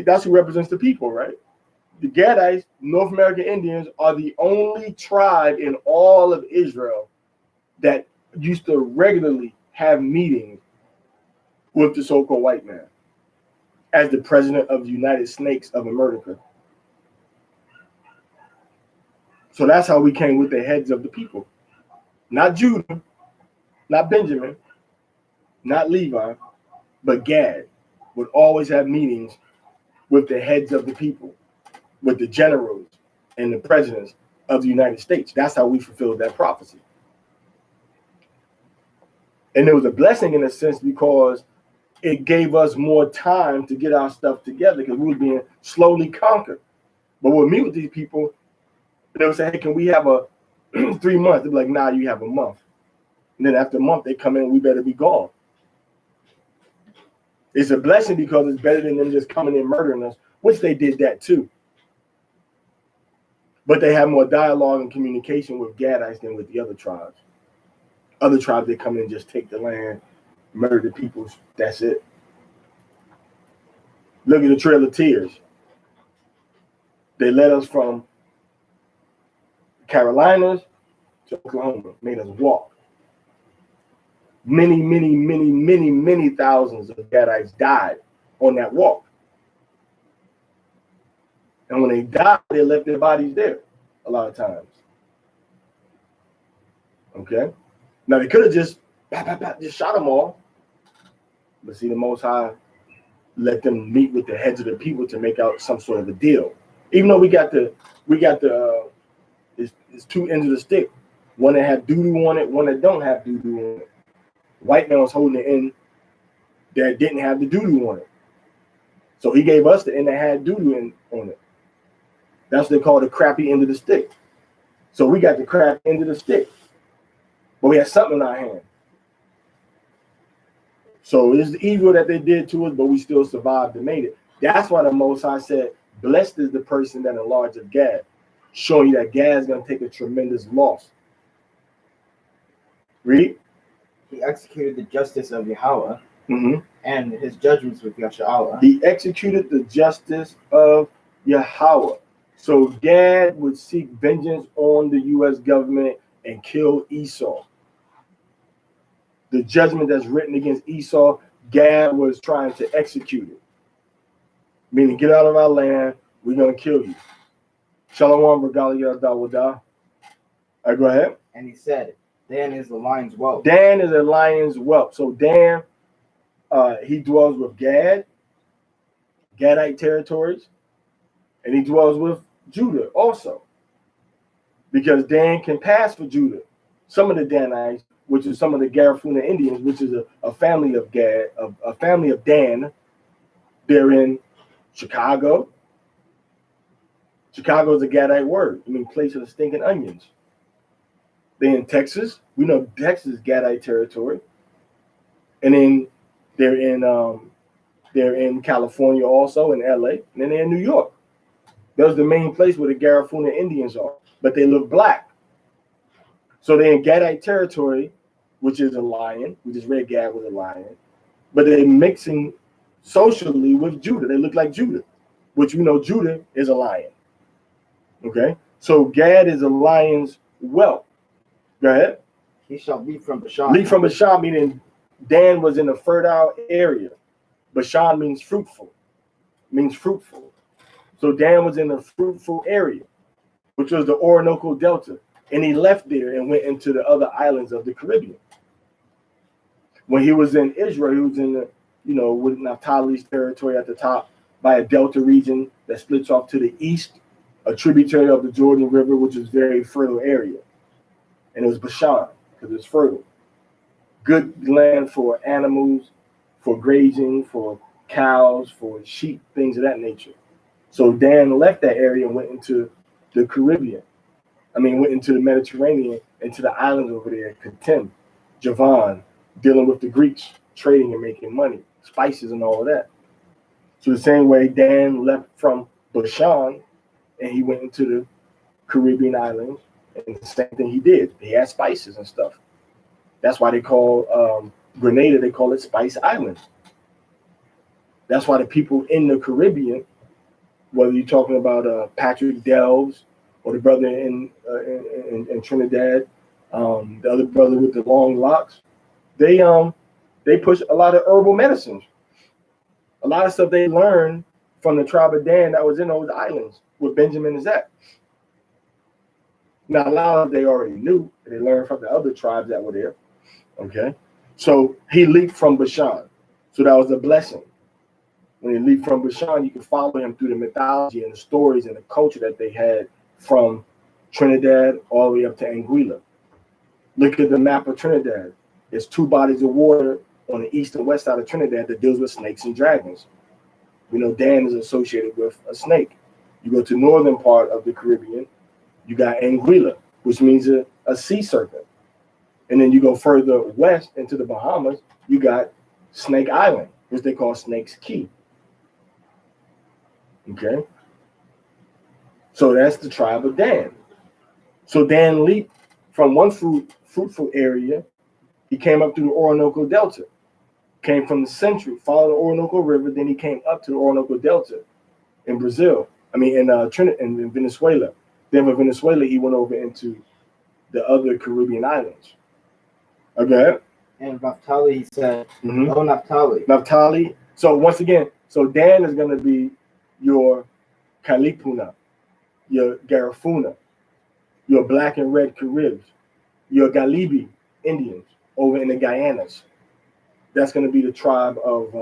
That's who represents the people, right? The Gadites, North American Indians, are the only tribe in all of Israel that used to regularly have meetings with the so-called white man as the president of the United Snakes of America. So that's how we came with the heads of the people. Not Judah, not Benjamin, not Levi, but Gad would always have meetings with the heads of the people, with the generals and the presidents of the United States. That's how we fulfilled that prophecy. And it was a blessing in a sense because it gave us more time to get our stuff together because we were being slowly conquered. But we'll meet with these people, they would say, hey, can we have a 3 months? They'd be like, nah, you have a month. And then after a month, they come in, we better be gone. It's a blessing because it's better than them just coming in murdering us, which they did that too. But they have more dialogue and communication with Gadites than with the other tribes. Other tribes, they come in and just take the land murdered people. That's it. Look at the Trail of Tears. They led us from Carolinas to Oklahoma, made us walk. Many thousands of Gadites died on that walk. And when they died, they left their bodies there a lot of times. Okay? Now, they could have just shot them all. But see, the Most High let them meet with the heads of the people to make out some sort of a deal. Even though it's two ends of the stick. One that have doo-doo on it, one that don't have doo-doo on it. White man was holding the end that didn't have the doo-doo on it. So he gave us the end that had doo-doo on it. That's what they call the crappy end of the stick. So we got the crappy end of the stick. But we had something in our hand. So it's the evil that they did to us, but we still survived and made it. That's why the Most High said, blessed is the person that enlarges Gad, showing you that Gad is going to take a tremendous loss. Read. He executed the justice of Yahweh and his judgments with Yasha'Allah. He executed the justice of Yahweh. So Gad would seek vengeance on the U.S. government and kill Esau. The judgment that's written against Esau, Gad was trying to execute it. Meaning, get out of our land, we're going to kill you. Shalom, Regalia Dawadah. All right, go ahead. And he said, Dan is the lion's whelp. Dan is a lion's whelp. So Dan, he dwells with Gad, Gadite territories, and he dwells with Judah also. Because Dan can pass for Judah. Some of the Danites, which is some of the Garifuna Indians, which is a family of Gad, a family of Dan. They're in Chicago. Chicago is a Gadite word. I mean, place of the stinking onions. They're in Texas. We know Texas is Gadite territory. And then they're in California also, in LA. And then they're in New York. That's the main place where the Garifuna Indians are. But they look black. So they're in Gadite territory, which is a lion. We just read Gad was a lion. But they're mixing socially with Judah. They look like Judah, which we know Judah is a lion. Okay? So Gad is a lion's whelp. Go ahead. He shall leap from Bashan. Leap from Bashan, meaning Dan was in a fertile area. Bashan means fruitful. So Dan was in a fruitful area, which was the Orinoco Delta. And he left there and went into the other islands of the Caribbean. When he was in Israel, he was in the, with Naphtali's territory at the top by a delta region that splits off to the east, a tributary of the Jordan River, which is a very fertile area. And it was Bashan, because it's fertile. Good land for animals, for grazing, for cows, for sheep, things of that nature. So Dan left that area and went into the Caribbean. Went into the Mediterranean, into the islands over there, Katim, Javan, dealing with the Greeks, trading and making money, spices and all of that. So the same way Dan left from Bashan and he went into the Caribbean islands, and the same thing he did. He had spices and stuff. That's why they call Grenada, they call it Spice Island. That's why the people in the Caribbean, whether you're talking about Patrick Delves, or the brother in Trinidad, the other brother with the long locks, they push a lot of herbal medicines. A lot of stuff they learned from the tribe of Dan that was in those islands with Benjamin and Zach. Now, a lot of them they already knew. They learned from the other tribes that were there. Okay? So he leaped from Bashan. So that was a blessing. When he leaped from Bashan, you can follow him through the mythology and the stories and the culture that they had from Trinidad all the way up to Anguilla. Look at the map of Trinidad. There's two bodies of water on the east and west side of Trinidad that deals with snakes and dragons. We know Dan is associated with a snake. You go to northern part of the Caribbean, you got Anguilla, which means a sea serpent. And then you go further west into the Bahamas, you got Snake Island, which they call Snake's Key. Okay? So that's the tribe of Dan. So Dan leaped from one fruitful area. He came up through the Orinoco Delta. came from the central, followed the Orinoco River, then he came up to the Orinoco Delta in Brazil. I mean, in Trinidad, in Venezuela. Then from Venezuela, he went over into the other Caribbean islands. Okay. And Naphtali, he said, Mm-hmm. "Oh, Naphtali." Naphtali. So once again, so Dan is going to be your Kalipuna, your Garifuna, your Black and Red Caribs, your Galibi Indians over in the Guyanas. That's going to be the tribe of,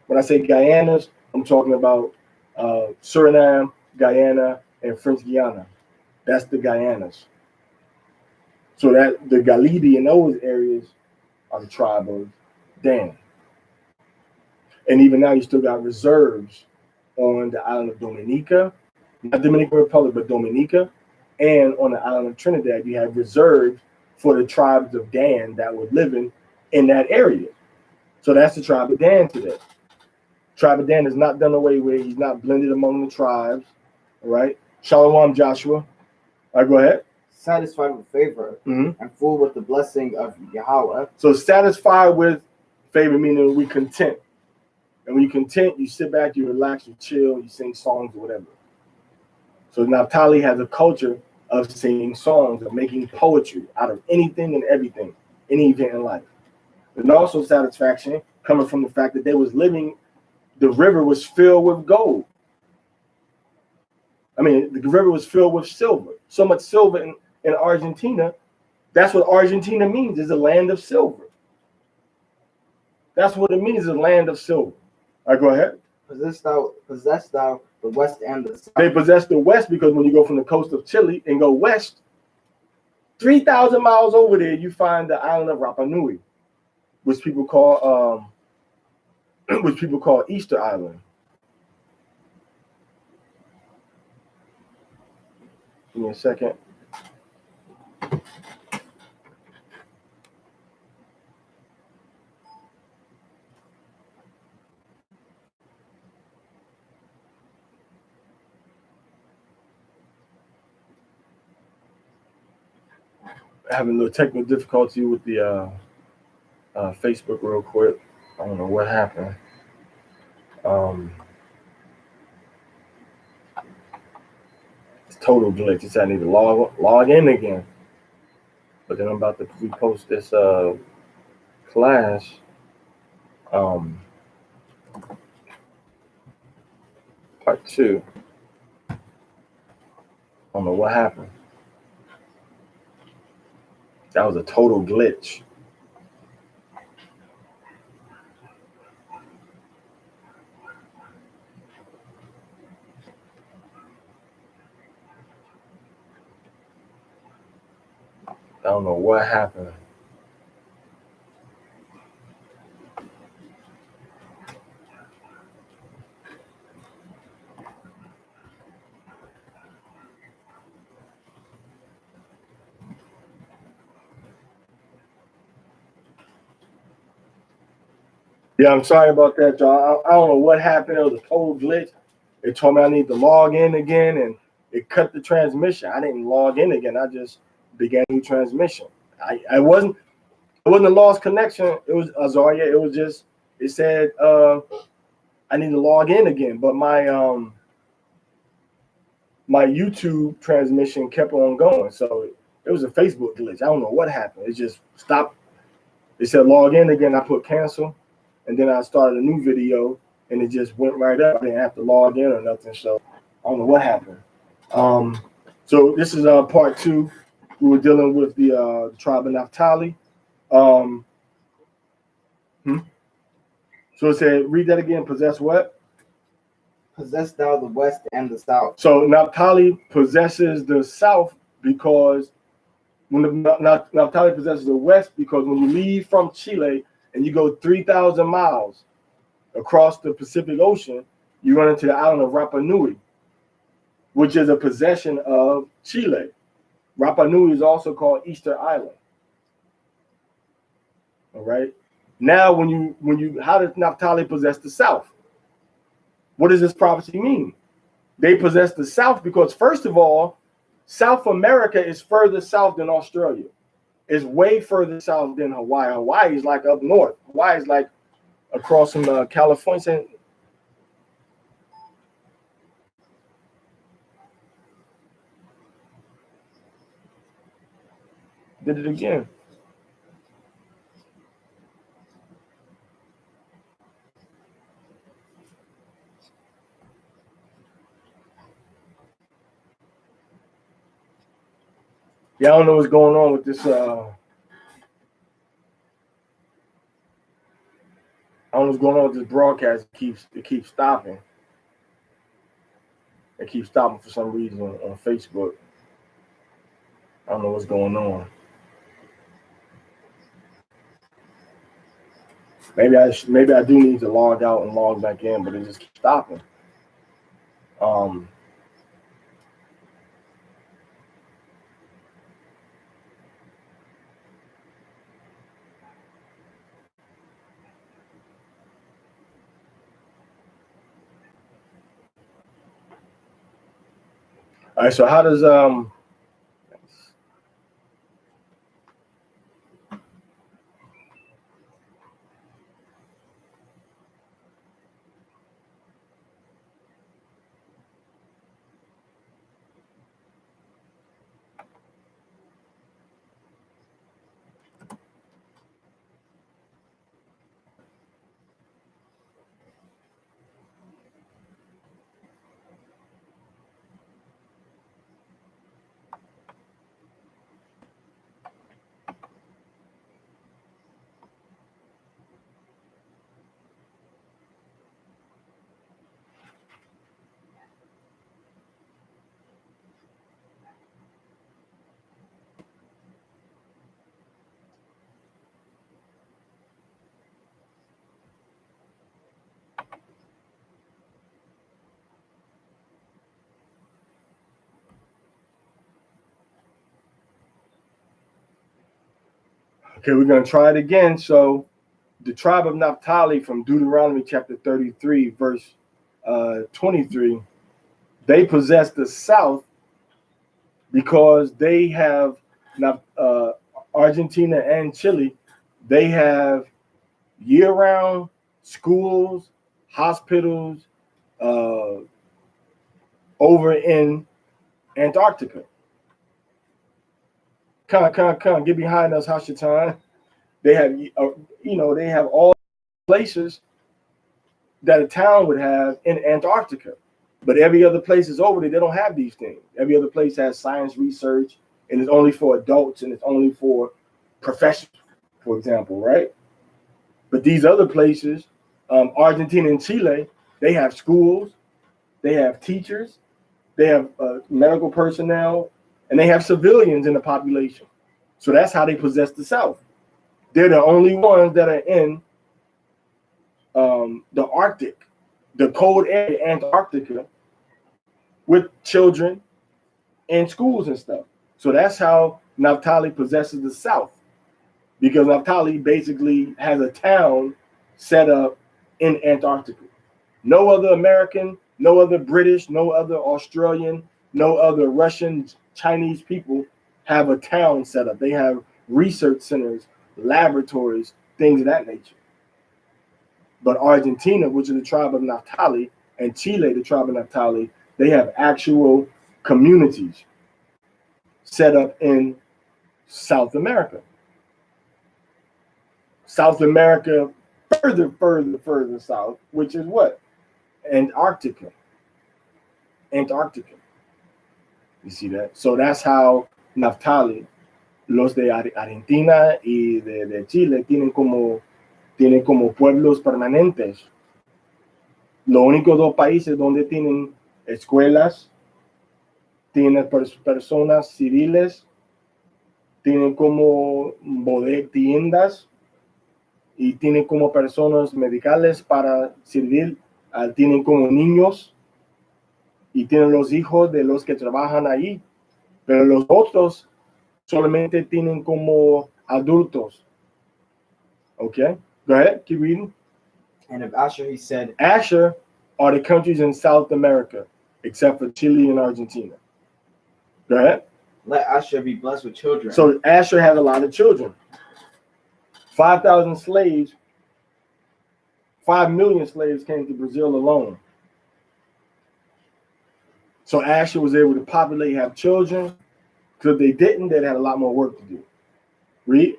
when I say Guyanas, I'm talking about Suriname, Guyana, and French Guiana. That's the Guyanas. So that the Galibi in those areas are the tribe of Dan. And even now, you still got reserves on the island of Dominica, not Dominican Republic, but Dominica, and on the island of Trinidad, you have reserves for the tribes of Dan that were living in that area. So that's the tribe of Dan today. Tribe of Dan is not done away with. He's not blended among the tribes. All right. Shalom, Joshua. All right, go ahead. Satisfied with favor Mm-hmm. and full with the blessing of Yahweh. So satisfied with favor, meaning we content. And when you content, you sit back, you relax, you chill, you sing songs or whatever. So Naphtali has a culture of singing songs, of making poetry out of anything and everything, any event in life. And also satisfaction coming from the fact that they was living, the river was filled with gold. I mean, the river was filled with silver. So much silver in Argentina. That's what Argentina means, is a land of silver. That's what it means, a land of silver. All right, go ahead. Possess thou the west and the south. They possess the west because when you go from the coast of Chile and go west, 3,000 miles over there, you find the island of Rapa Nui, which people call Easter Island. Give me a second. Having a little technical difficulty with the Facebook real quick. I don't know what happened. It's total glitch. It said I need to log in again. But then I'm about to repost this class. Part 2. I don't know what happened. That was a total glitch. I don't know what happened. Yeah, I'm sorry about that, y'all. I don't know what happened. It was a total glitch. It told me I need to log in again, and it cut the transmission. I didn't log in again. I just began new transmission. I wasn't a lost connection. It was Azaria. It was just, it said I need to log in again, but my my YouTube transmission kept on going. So it was a Facebook glitch. I don't know what happened. It just stopped. It said log in again. I put cancel, and then I started a new video, and it just went right up. I didn't have to log in or nothing. So I don't know what happened. So this is part 2. We were dealing with the tribe of Naphtali. So it said, read that again. Possess what? Possess thou the west and the south. So Naphtali possesses the south because Naphtali possesses the west because when you leave from Chile and you go 3,000 miles across the Pacific Ocean, you run into the island of Rapa Nui, which is a possession of Chile. Rapa Nui is also called Easter Island. All right. Now, how does Naphtali possess the South? What does this prophecy mean? They possess the South because, first of all, South America is further south than Australia. It's way further south than Hawaii. Hawaii is like up north. Hawaii is like across from California saying, did it again. Yeah, I don't know what's going on with this. I don't know what's going on with this broadcast. It keeps stopping. It keeps stopping for some reason on Facebook. I don't know what's going on. Maybe I do need to log out and log back in, but it just keeps stopping. All right, so how does okay, we're gonna try it again. So the tribe of Naphtali from Deuteronomy chapter 33, verse 23, they possess the south because they have Argentina and Chile. They have year-round schools, hospitals over in Antarctica. Come, get behind us, Hashatan. They have, they have all places that a town would have in Antarctica. But every other place is over there, they don't have these things. Every other place has science research, and it's only for adults, and it's only for professionals, for example, right? But these other places, Argentina and Chile, they have schools, they have teachers, they have medical personnel, and they have civilians in the population. So that's how they possess the South. They're the only ones that are in the Arctic, the cold area, Antarctica, with children and schools and stuff. So that's how Naphtali possesses the South, because Naphtali basically has a town set up in Antarctica. No other American, no other British, no other Australian, no other Russian, Chinese people have a town set up. They have research centers, laboratories, things of that nature. But Argentina, which is the tribe of Naphtali, and Chile, the tribe of Naphtali, they have actual communities set up in South America. South America, further south, which is what? Antarctica. You see that? So that's how Naphtali, los de Argentina y de Chile tienen como pueblos permanentes. Los únicos dos países donde tienen escuelas, tienen personas civiles, tienen como tiendas y tienen como personas medicales para servir, tienen como niños y tienen los hijos de los que trabajan ahí, pero los otros solamente tienen como adultos. Okay, go ahead, keep reading. And of Asher he said, Asher are the countries in South America, except for Chile and Argentina. Go ahead. Let Asher be blessed with children. So Asher has a lot of children. 5,000 slaves 5 million slaves came to Brazil alone. So Asher was able to populate, have children. Because if they didn't, they'd have a lot more work to do. Read.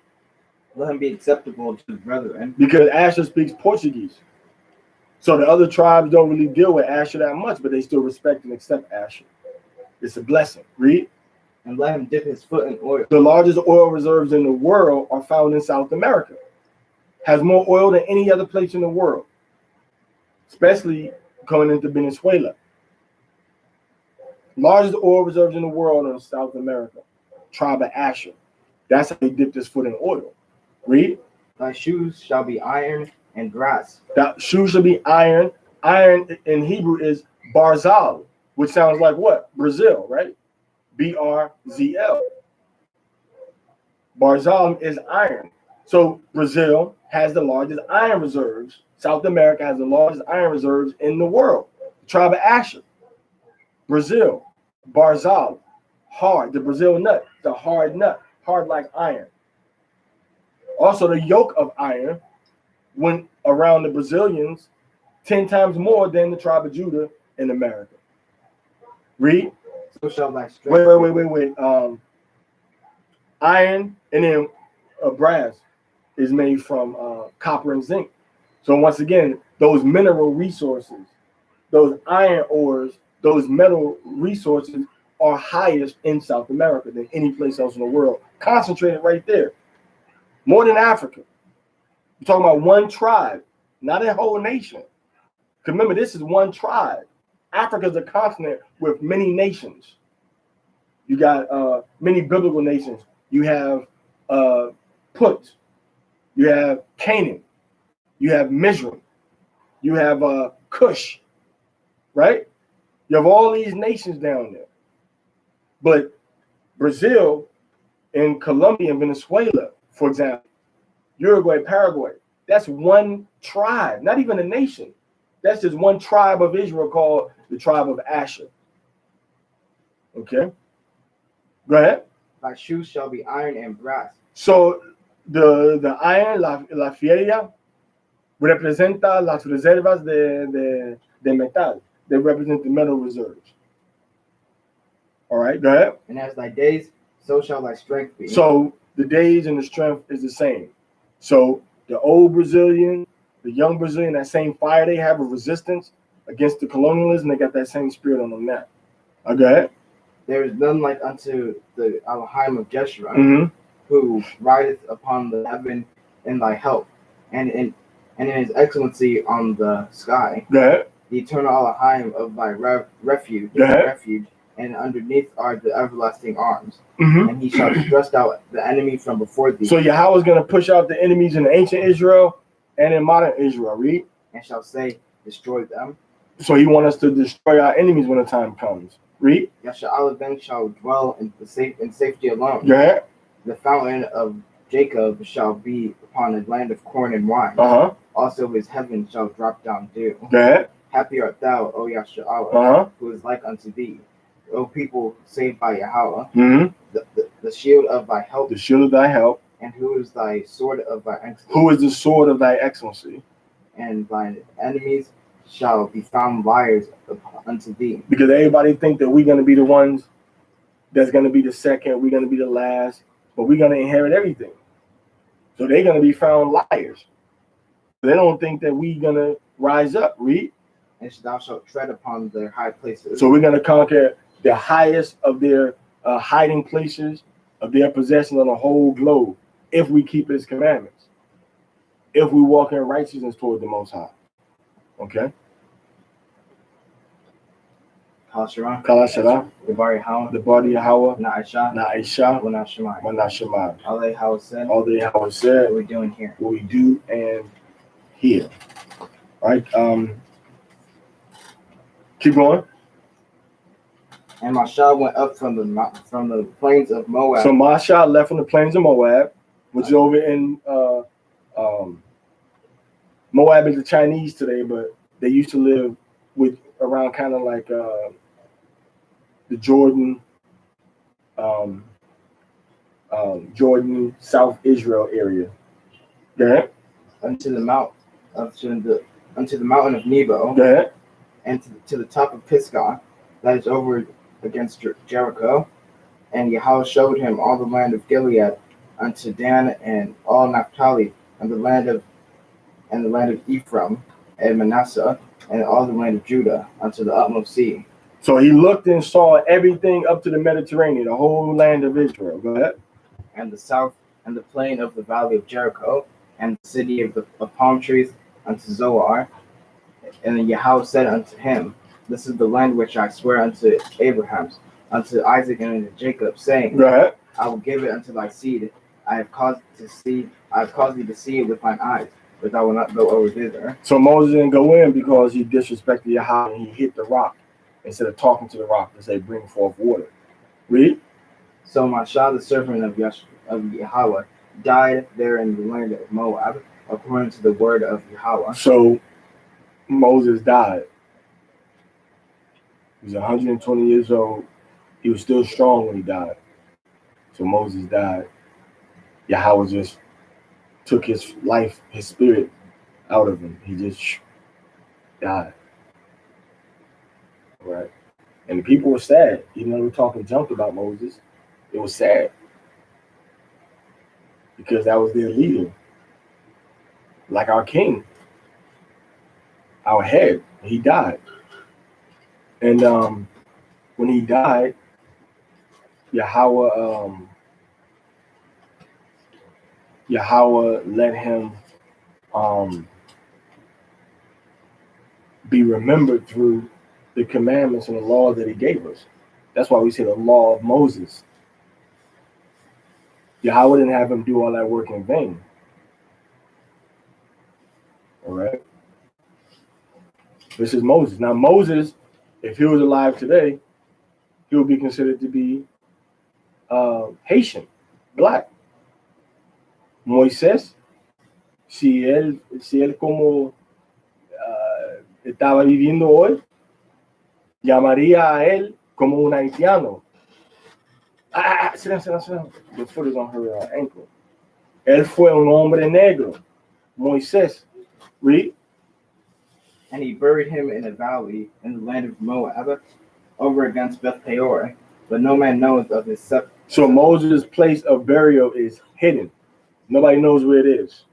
Let him be acceptable to his brethren. Because Asher speaks Portuguese. So the other tribes don't really deal with Asher that much, but they still respect and accept Asher. It's a blessing. Read. And let him dip his foot in oil. The largest oil reserves in the world are found in South America. Has more oil than any other place in the world, especially coming into Venezuela. Largest oil reserves in the world are in South America. Tribe of Asher. That's how he dipped his foot in oil. Read. Thy shoes shall be iron and brass. That shoes shall be iron. Iron in Hebrew is barzal, which sounds like what? Brazil, right? BRZL. Barzal is iron. So Brazil has the largest iron reserves. South America has the largest iron reserves in the world. The tribe of Asher. Brazil. Barzal. Hard. The Brazil nut. The hard nut. Hard like iron. Also, the yoke of iron went around the Brazilians 10 times more than the tribe of Judah in America. Read. So shall thy strength. Wait. Iron and then brass is made from copper and zinc. So once again, those mineral resources, those iron ores, those metal resources are highest in South America than any place else in the world. Concentrated right there. More than Africa. We're talking about one tribe, not a whole nation. Because remember, this is one tribe. Africa is a continent with many nations. You got many biblical nations. You have Put. You have Canaan. You have Mizraim. You have Cush. Right? You have all these nations down there. But Brazil and Colombia and Venezuela, for example, Uruguay, Paraguay, that's one tribe, not even a nation. That's just one tribe of Israel called the tribe of Asher. Okay? Go ahead. Thy shoes shall be iron and brass. So the iron, la fierra, representa las reservas de metal. They represent the metal reserves. All right, go ahead. And as thy days, so shall thy strength be. So the days and the strength is the same. So the old Brazilian, the young Brazilian, that same fire they have of resistance against the colonialism, they got that same spirit on them now. Go ahead. There is none like unto the Elohim of Jeshurun, who rideth upon the heaven in thy help, and in his excellency on the sky. Go ahead. The eternal Elohim of thy refuge, and underneath are the everlasting arms. And he shall thrust out the enemy from before thee. So Yahweh is going to push out the enemies in ancient Israel and in modern Israel. Read. And shall say, destroy them. So he wants us to destroy our enemies when the time comes. Read. Yasha'Allah then shall dwell in safety alone. Go ahead. The fountain of Jacob shall be upon a land of corn and wine. Also his heaven shall drop down dew. Go ahead. Happy art thou, O Yasha'Allah, who is like unto thee. O people saved by Yahweh, the shield of thy help. The shield of thy help. And who is thy sword of thy excellency? Who is the sword of thy excellency? And thine enemies shall be found liars unto thee. Because everybody think that we're going to be the ones that's going to be the second, we're going to be the last, but we're going to inherit everything. So they're going to be found liars. They don't think that we're going to rise up. Read. And thou shalt tread upon their high places. So we're going to conquer the highest of their hiding places, of their possession on the whole globe, if we keep his commandments, if we walk in righteousness toward the Most High. Okay? Kalashara, the body Yahweh, the body Yahweh, Na'isha, Na'isha, Shemai. all they Yahweh said, said, what we're doing here. What we do and here. All right? Keep going. And Mashah went up from the plains of Moab. So Mashah left from the plains of Moab, which is over in Moab is the Chinese today, but they used to live with around kind of like the Jordan, Jordan, South Israel area. Go ahead. Unto the mount, unto unto the mountain of Nebo, Go ahead. and to the top of Pisgah, that is over against Jericho. And Yahweh showed him all the land of Gilead, unto Dan and all Naphtali, and the land of Ephraim and Manasseh, and all the land of Judah, unto the utmost sea. So he looked and saw everything up to the Mediterranean, the whole land of Israel. Go ahead. And the south, and the plain of the valley of Jericho, and the city of palm trees, unto Zoar. And then Yahweh said unto him, This is the land which I swear unto Abraham, unto Isaac, and unto Jacob, saying, Go ahead. I will give it unto thy seed. I have caused thee to see it with thine eyes, but I will not go over thither. So Moses didn't go in because he disrespected Yahweh and he hit the rock instead of talking to the rock to say, bring forth water. Read. So Mashah, the servant of Yahweh, died there in the land of Moab, according to the word of Yahweh. So Moses died. He was 120 years old. He was still strong when he died. So Moses died. Yahweh just took his life, his spirit out of him. He just died. Right? And the people were sad. Even though we were talking junk about Moses, it was sad. Because that was their leader. Like our king. Our head. He died. And when he died, Yahweh let him be remembered through the commandments and the law that he gave us. That's why we say the law of Moses. Yahweh didn't have him do all that work in vain. All right. This is Moses. Now Moses, if he was alive today, he would be considered to be Haitian, black. Moisés, si él como estaba viviendo hoy, llamaría a él como un haitiano. Sit down. The foot is on her ankle. Él fue un hombre negro. Moisés. Read. And he buried him in a valley in the land of Moab, over against Beth Peor, but no man knoweth of his sepulchre. So Moses' place of burial is hidden. Nobody knows where it is.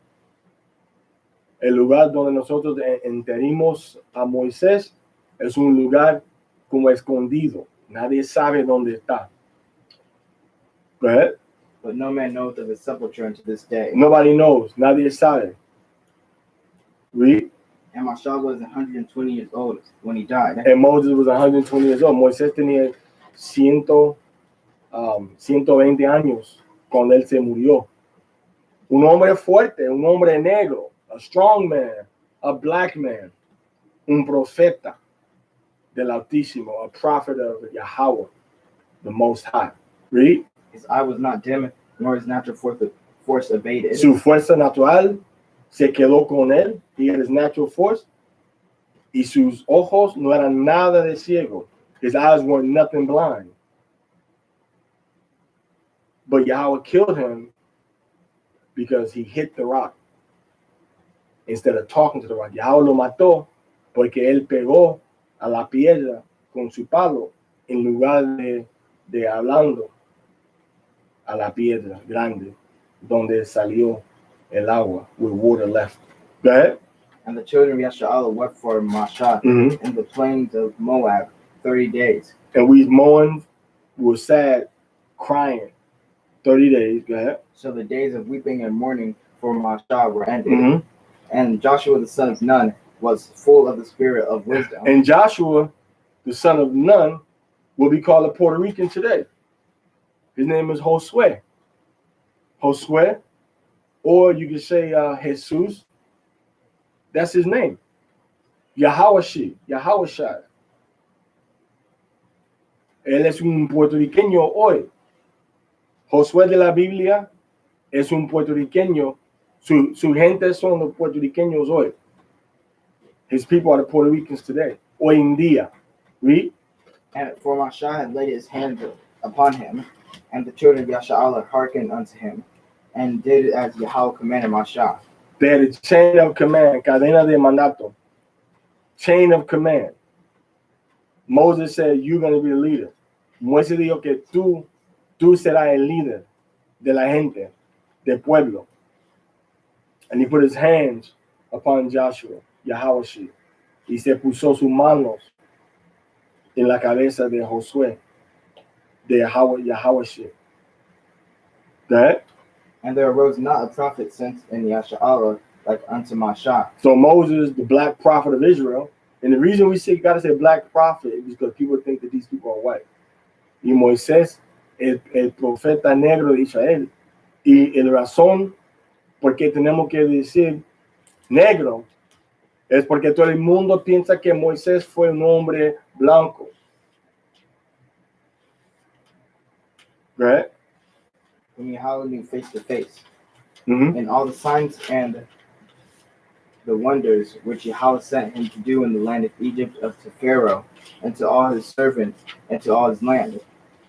El lugar donde nosotros enterrimos a Moisés es un lugar como escondido. Nadie sabe dónde está. Go ahead. But no man knoweth of his sepulchre unto this day. Nobody knows. Nadie sabe. Read. And Mashah was 120 years old when he died. And Moses was 120 years old. Moisés tenía 120 años cuando él se murió. Un hombre fuerte, un hombre negro, a strong man, a black man, un profeta del Altísimo, a prophet of Yahweh, the Most High. Read. His eye was not dim, nor his natural force abated. Su fuerza natural se quedó con él, he had his natural force, y sus ojos no eran nada de ciego. His eyes weren't nothing blind. But Yahweh killed him because he hit the rock instead of talking to the rock. Yahweh lo mató porque él pegó a la piedra con su palo en lugar de hablando a la piedra grande donde salió el agua, where water left. Go ahead. And the children of Yasha'Allah wept for Mashah in the plains of Moab 30 days. And we mourned, we were sad, crying 30 days. Go ahead. So the days of weeping and mourning for Mashah were ended. And Joshua the son of Nun was full of the spirit of wisdom. And Joshua, the son of Nun, will be called a Puerto Rican today. His name is Josue. Josue, or you could say Jesus. That's his name. Yahawashi. Él es un puertorriqueño hoy. Josué de la Biblia es un puertorriqueño. Su gente son los puertorriqueños hoy. His people are the Puerto Ricans today. Hoy en día. Read. And for Mashah had laid his hand upon him, and the children of Yasha'Allah hearkened unto him, and did as Yahweh commanded Mashah. They had a chain of command, cadena de mandato. chain of command. Moses said, you're going to be the leader. Moisés dijo que tú serás el líder de la gente, del pueblo. And he put his hands upon Joshua, Yahweh. Y se puso sus manos en la cabeza de Josué, de Yahweh. That. And there arose not a prophet since in Yasha'Allah like unto Mashah. So Moses, the black prophet of Israel, and the reason we gotta say black prophet is because people think that these people are white. Y Moisés, el profeta negro de Israel. Y el razón por qué tenemos que decir negro es porque todo el mundo piensa que Moisés fue un hombre blanco. Right? Whom Yahweh knew face to face. Mm-hmm. And all the signs and the wonders which Yahweh sent him to do in the land of Egypt, to Pharaoh, and to all his servants, and to all his land,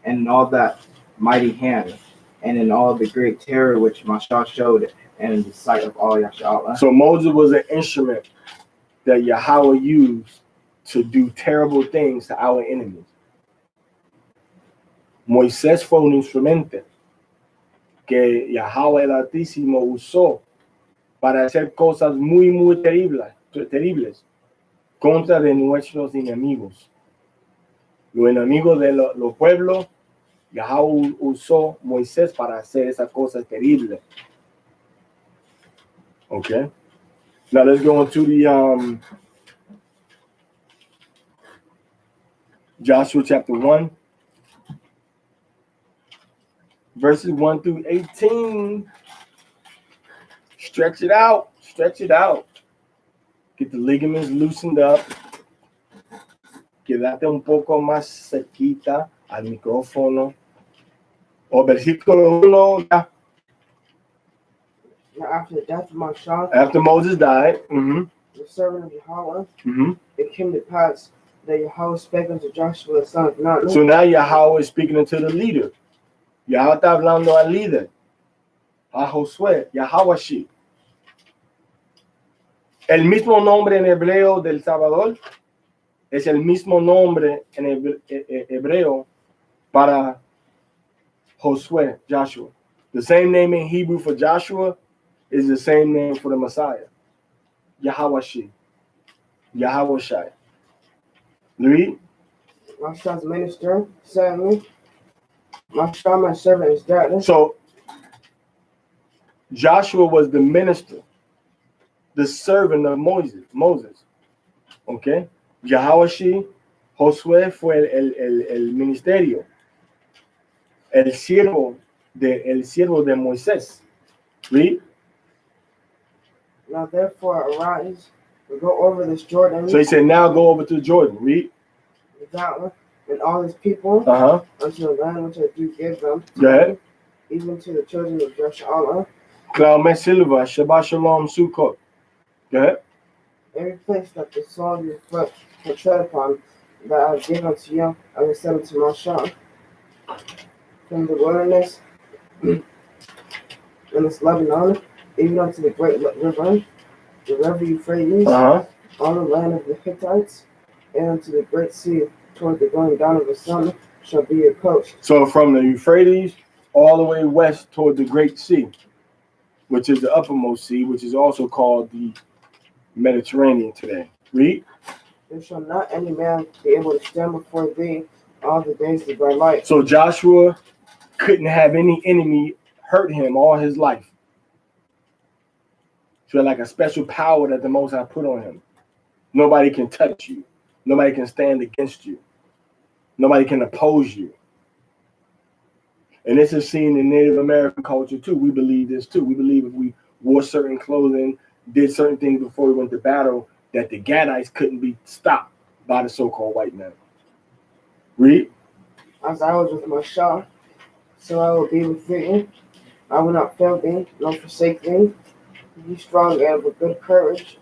and in all that mighty hand, and in all the great terror which Mashah showed, and in the sight of all Yasha'Allah. So Moses was an instrument that Yahweh used to do terrible things to our enemies. Moisés fue un instrumento que Yahweh el Altísimo usó para hacer cosas muy, muy terribles contra de nuestros enemigos. Los enemigos de los pueblos, Yahweh usó Moisés para hacer esas cosas terribles. Okay. Now let's go into the Joshua chapter 1. Verses 1 through 18. Stretch it out. Stretch it out. Get the ligaments loosened up. Quédate un poco más cerquita al micrófono. O versículo 1. Now after the death of Mashah, After Moses died, the servant of Yahweh, mm-hmm. it came to pass that Yahweh spake unto Joshua the son of Nun. So now Yahweh is speaking unto the leader. Yahweh está hablando al líder, a Josué, Yahweh. El mismo nombre en hebreo del Salvador es el mismo nombre en hebreo para Josué, Joshua. The same name in Hebrew for Joshua is the same name for the Messiah. Yahweh. Yahweh. Read. Mashah's minister sent me. Mashah, my servant, is dead. So Joshua was the minister, the servant of Moses. Okay. Yahweh, Josué fue el ministerio, el siervo de Moisés. Read. Now therefore arise, and go over this Jordan. So he said, now go over to Jordan. Read. Without and all his people unto the land which I do give them, Go ahead. even to the children of Yasha'Allah. Klaume Silva, Shabbat Shalom, Sukkot. Go ahead. Every place that the sole of your foot will tread upon, that I have given unto you, I will send unto Mashah. From the wilderness and this Lebanon, even unto the great river, the river Euphrates, all the land of the Hittites, and unto the great sea, toward the going down of the sun, shall be your coast. So from the Euphrates all the way west toward the Great Sea, which is the uppermost sea, which is also called the Mediterranean today. Read. There shall not any man be able to stand before thee all the days of thy life. So Joshua couldn't have any enemy hurt him all his life. So like a special power that the Most High put on him. Nobody can touch you. Nobody can stand against you. Nobody can oppose you. And this is seen in Native American culture too. We believe this too. We believe if we wore certain clothing, did certain things before we went to battle, that the Gadites couldn't be stopped by the so-called white man. Read. As I was with Mashah, so I will be with thee. I will not fail thee, nor forsake thee. Be strong and of good courage.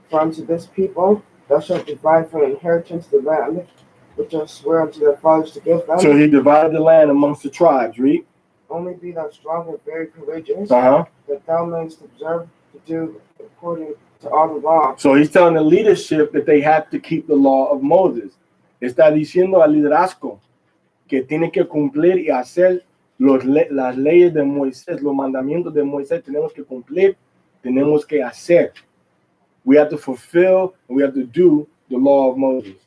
For unto this people thou shalt divide for an inheritance the land, which I swear unto their fathers to give them. So he divided the land amongst the tribes. Read. Only be thou strong and very courageous, Uh-huh. that thou mayest observe to do according to all the law. So he's telling the leadership that they have to keep the law of Moses. Está diciendo al liderazgo que tiene que cumplir y hacer las leyes de Moisés, los mandamientos de Moisés. Tenemos que cumplir, tenemos que hacer. We have to fulfill and we have to do the law of Moses.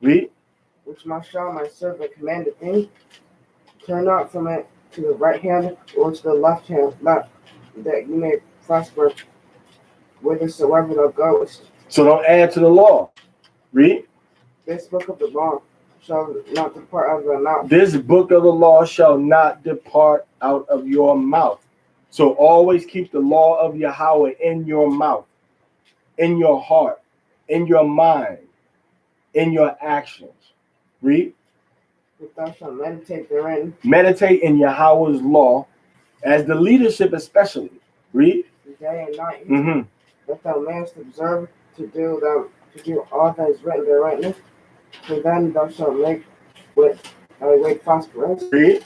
Read. Which my servant commanded thee, turn not from it to the right hand or to the left hand, that you may prosper whithersoever thou goest. So don't add to the law. Read. This book of the law shall not depart out of thy mouth. This book of the law shall not depart out of your mouth. So always keep the law of Yahweh in your mouth, in your heart, in your mind, in your actions. Read. If thou shalt meditate therein. Meditate in Yahweh's law as the leadership especially. Read. Day and night. That thou mayest observe to do all that is written therein. For then thou shalt make thy way prosperous. Read.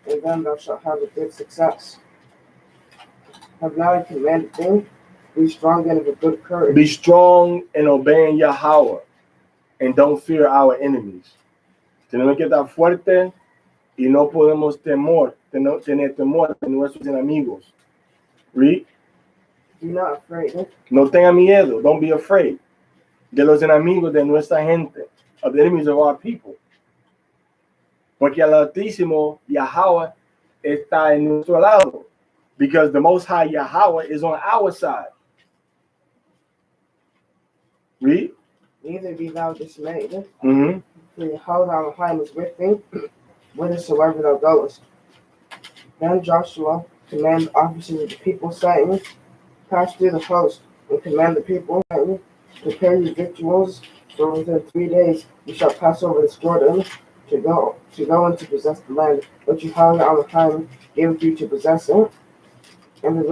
And then thou shalt have a good success. Have not I commanded thee? Be strong and of a good courage. Be strong in obeying Yahweh, and don't fear our enemies. Tenemos que estar fuertes y no podemos tener temor de nuestros enemigos. Read. Be not afraid. No tenga miedo. Don't be afraid de los enemigos de nuestra gente, of the enemies of our people. Porque el Altísimo Yahweh está en nuestro lado. Because the Most High Yahweh is on our side. Read. Neither be thou dismayed. Mm-hmm. For Yahweh thy is with thee, whithersoever thou goest. Then Joshua commanded officers of the people, saying, pass through the host, and command the people, saying, prepare your victuals, for within 3 days you shall pass over this Jordan to go and to possess the land which Yahweh gave you to possess it. And the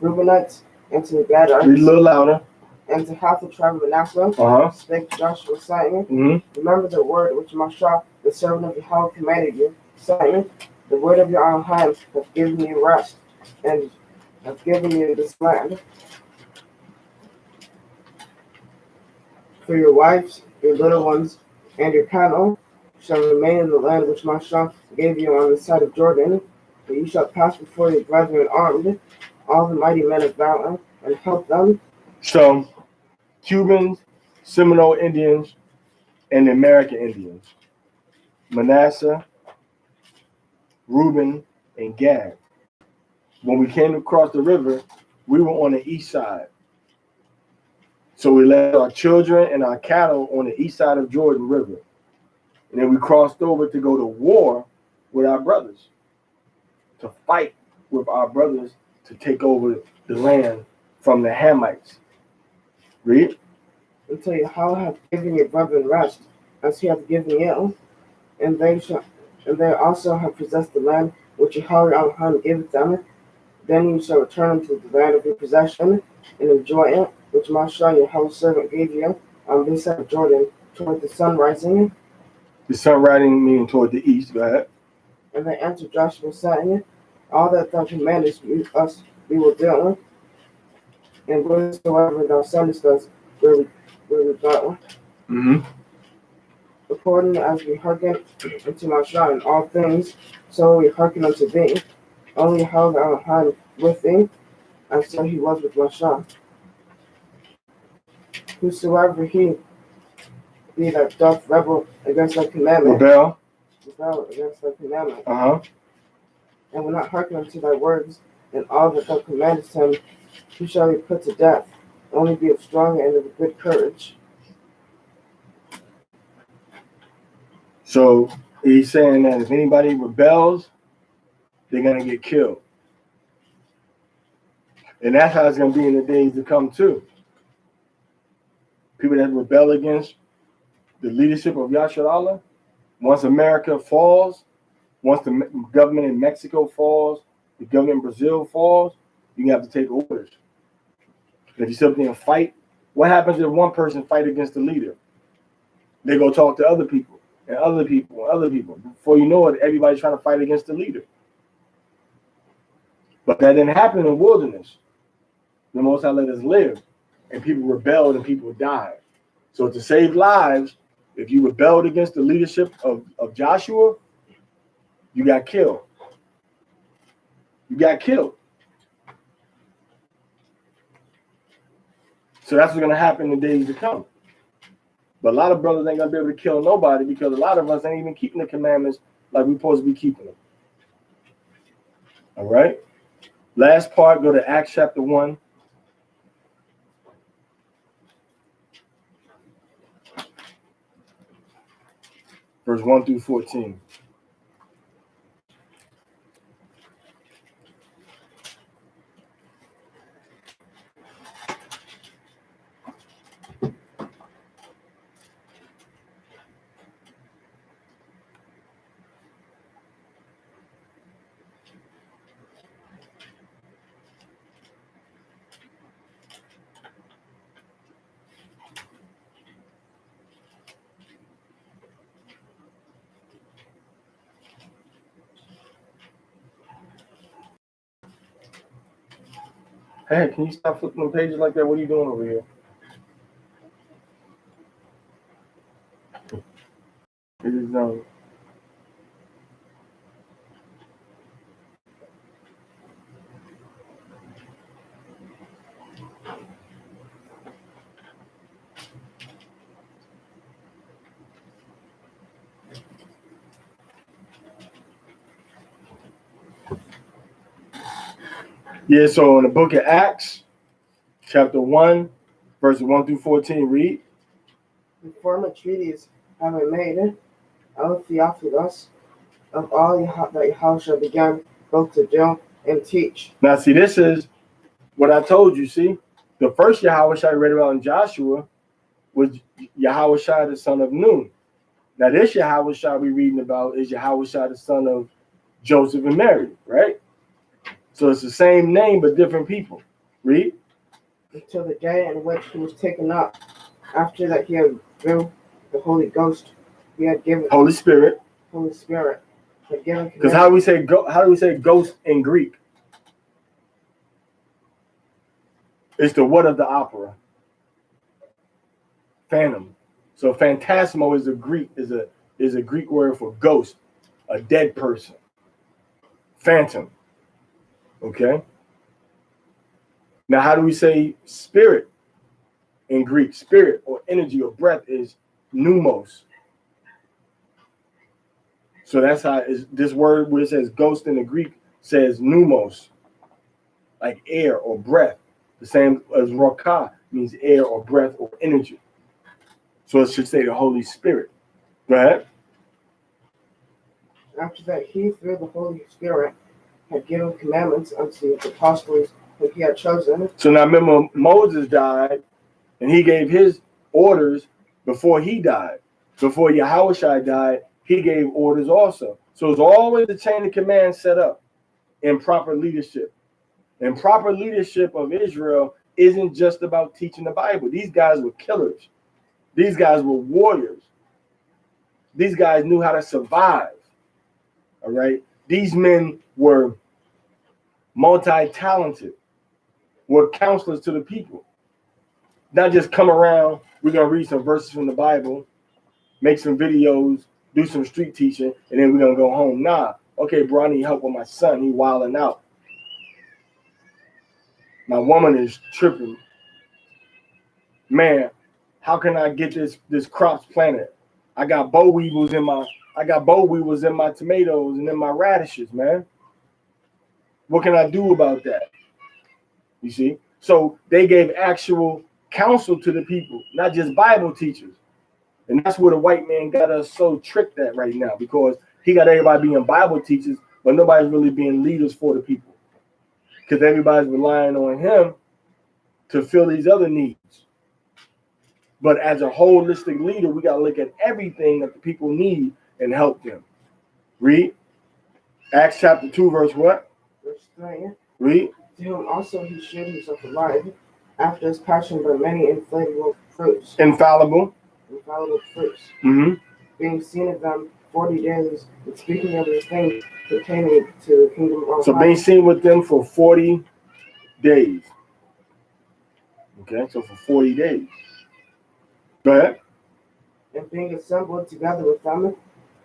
Reubenites, and to the Gadites, read a little louder. And to half the tribe of Manasseh, spake Joshua, saying, remember the word which Moshe, the servant of Yahweh, commanded you, saying, the word of your own hand hath given you rest, and hath given you this land. For your wives, your little ones, and your cattle shall remain in the land which Moshe gave you on the side of Jordan, but you shall pass before your brethren armed, all the mighty men of valor, and help them. So, Cubans, Seminole Indians, and American Indians, Manasseh, Reuben, and Gad. When we came across the river, we were on the east side. So we left our children and our cattle on the east side of Jordan River. And then we crossed over to go to war with our brothers, to fight with our brothers to take over the land from the Hamites. Read. Until Yahweh hath given your brethren rest, as he hath given you, and they also have possessed the land which Yahweh giveth them. Then you shall return unto the land of your possession, and enjoy it, which Moshe your whole servant gave you on this side of Jordan, toward the sun rising. The sun rising meaning toward the east. Go ahead. And they answered Joshua, saying, all that thou commandest us we will do, and wheresoever thou sendest us, where we go. According as we hearken unto Moshe in all things, so we hearken unto thee. Only held our hand with thee, and so he was with Moshe. Whosoever he be that doth rebel against thy commandment, rebel against thy commandment, and will not hearken unto thy words, and all that thou commandest him, he shall be put to death. Only be of strong and of good courage. So he's saying that if anybody rebels, they're going to get killed. And that's how it's going to be in the days to come too. People that rebel against the leadership of Yahshua Allah, once America falls, once the government in Mexico falls, the government in Brazil falls, you have to take orders. If you sit there and fight, what happens if one person fight against the leader? They go talk to other people and other people and other people. Before you know it, everybody's trying to fight against the leader. But that didn't happen in the wilderness. The Most High let us live, and people rebelled and people died. So to save lives, if you rebelled against the leadership of Joshua, you got killed. You got killed. So that's what's going to happen in the days to come. But a lot of brothers ain't going to be able to kill nobody because a lot of us ain't even keeping the commandments like we're supposed to be keeping them. All right? Last part, go to Acts chapter 1. Verse 1 through 14. Hey, can you stop flipping them pages like that? What are you doing over here? It is Yeah, so in the book of Acts, chapter 1, verses 1 through 14, read. The former treaties have been made, O Theophilus, of all that Yahushua began both to do and teach. Now, see, this is what I told you, see? The first Yahushua I read about in Joshua was Yahushua the son of Nun. Now, this Yahushua we're reading about is Yahushua the son of Joseph and Mary, right? So it's the same name, but different people. Read. Until the day in which he was taken up. After that he had revealed the Holy Ghost, he had given Holy Spirit. Holy Spirit had given. Because how do we say ghost in Greek? It's the what of the opera? Phantom. So phantasmo is a Greek word for ghost, a dead person. Phantom. Okay. Now, how do we say spirit in Greek? Spirit or energy or breath is pneumos. So that's how this word where it says ghost in the Greek says pneumos, like air or breath. The same as rakah means air or breath or energy. So it should say the Holy Spirit. Go ahead. After that he, through the Holy Spirit, had given commandments unto the apostles whom he had chosen. So now remember, Moses died, and he gave his orders before he died. Before Yahushua died, he gave orders also. So it's always the chain of command set up in proper leadership. And proper leadership of Israel isn't just about teaching the Bible. These guys were killers. These guys were warriors. These guys knew how to survive. All right? These men were multi-talented, were counselors to the people. Not just come around, we're going to read some verses from the Bible, make some videos, do some street teaching, and then we're going to go home. Nah, okay, bro, I need help with my son. He wilding out. My woman is tripping. Man, how can I get this crops planted? I got boll weevils in my tomatoes and in my radishes, man. What can I do about that? You see? So they gave actual counsel to the people, not just Bible teachers. And that's where the white man got us so tricked at right now, because he got everybody being Bible teachers, but nobody's really being leaders for the people. Because everybody's relying on him to fill these other needs. But as a holistic leader, we got to look at everything that the people need and help them. Read. Acts chapter 2, verse what? Verse 3. Read. To whom also he showed himself alive, after his passion by many infallible fruits. Infallible Fruits. Mm-hmm. Being seen of them 40 days, and speaking of the things pertaining to the kingdom of So being seen with them for 40 days. Okay, so for 40 days. Go ahead. And being assembled together with them,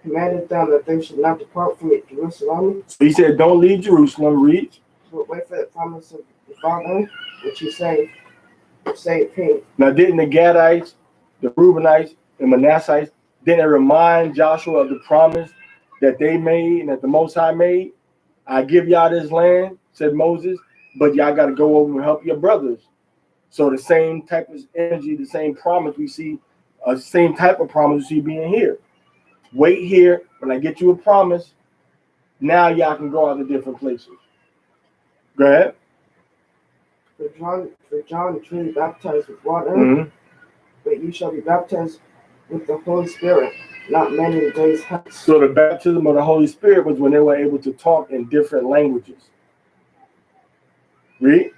commanded them that they should not depart from Jerusalem, So he said, don't leave Jerusalem, read. but wait for the promise of the Father, which he say came. Now, didn't the Gadites, the Reubenites, and Manassites, didn't it remind Joshua of the promise that they made and that the Most High made? I give y'all this land, said Moses, but y'all got to go over and help your brothers. So the same type of energy, the same promise we see, same type of promise we see being here. Wait here, when I get you a promise, now y'all can go out to different places. Go ahead. For John truly baptized with water, but you shall be baptized with the Holy Spirit not many days hence. So the baptism of the Holy Spirit was when they were able to talk in different languages. Read.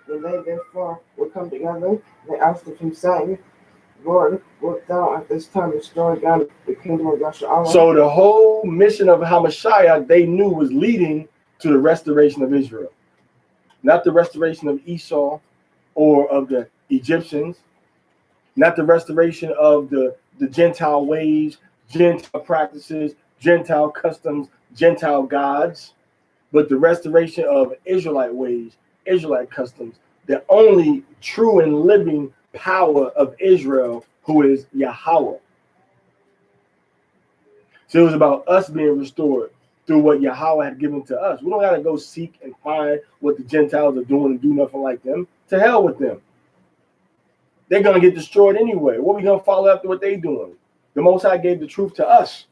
When they therefore were come together, they asked of him, saying, Lord, wilt thou at this time restore again the kingdom of Yahshua? So the whole mission of Homicide they knew was leading to the restoration of Israel. Not the restoration of Esau or of the Egyptians, not the restoration of the Gentile ways, Gentile practices, Gentile customs, Gentile gods, but the restoration of Israelite ways, Israelite customs, the only true and living power of Israel, who is Yahweh. So it was about us being restored through what Yahweh had given to us. We don't got to go seek and find what the Gentiles are doing and do nothing like them. To hell with them. They're going to get destroyed anyway. What are we going to follow after what they're doing? The Most High gave the truth to us.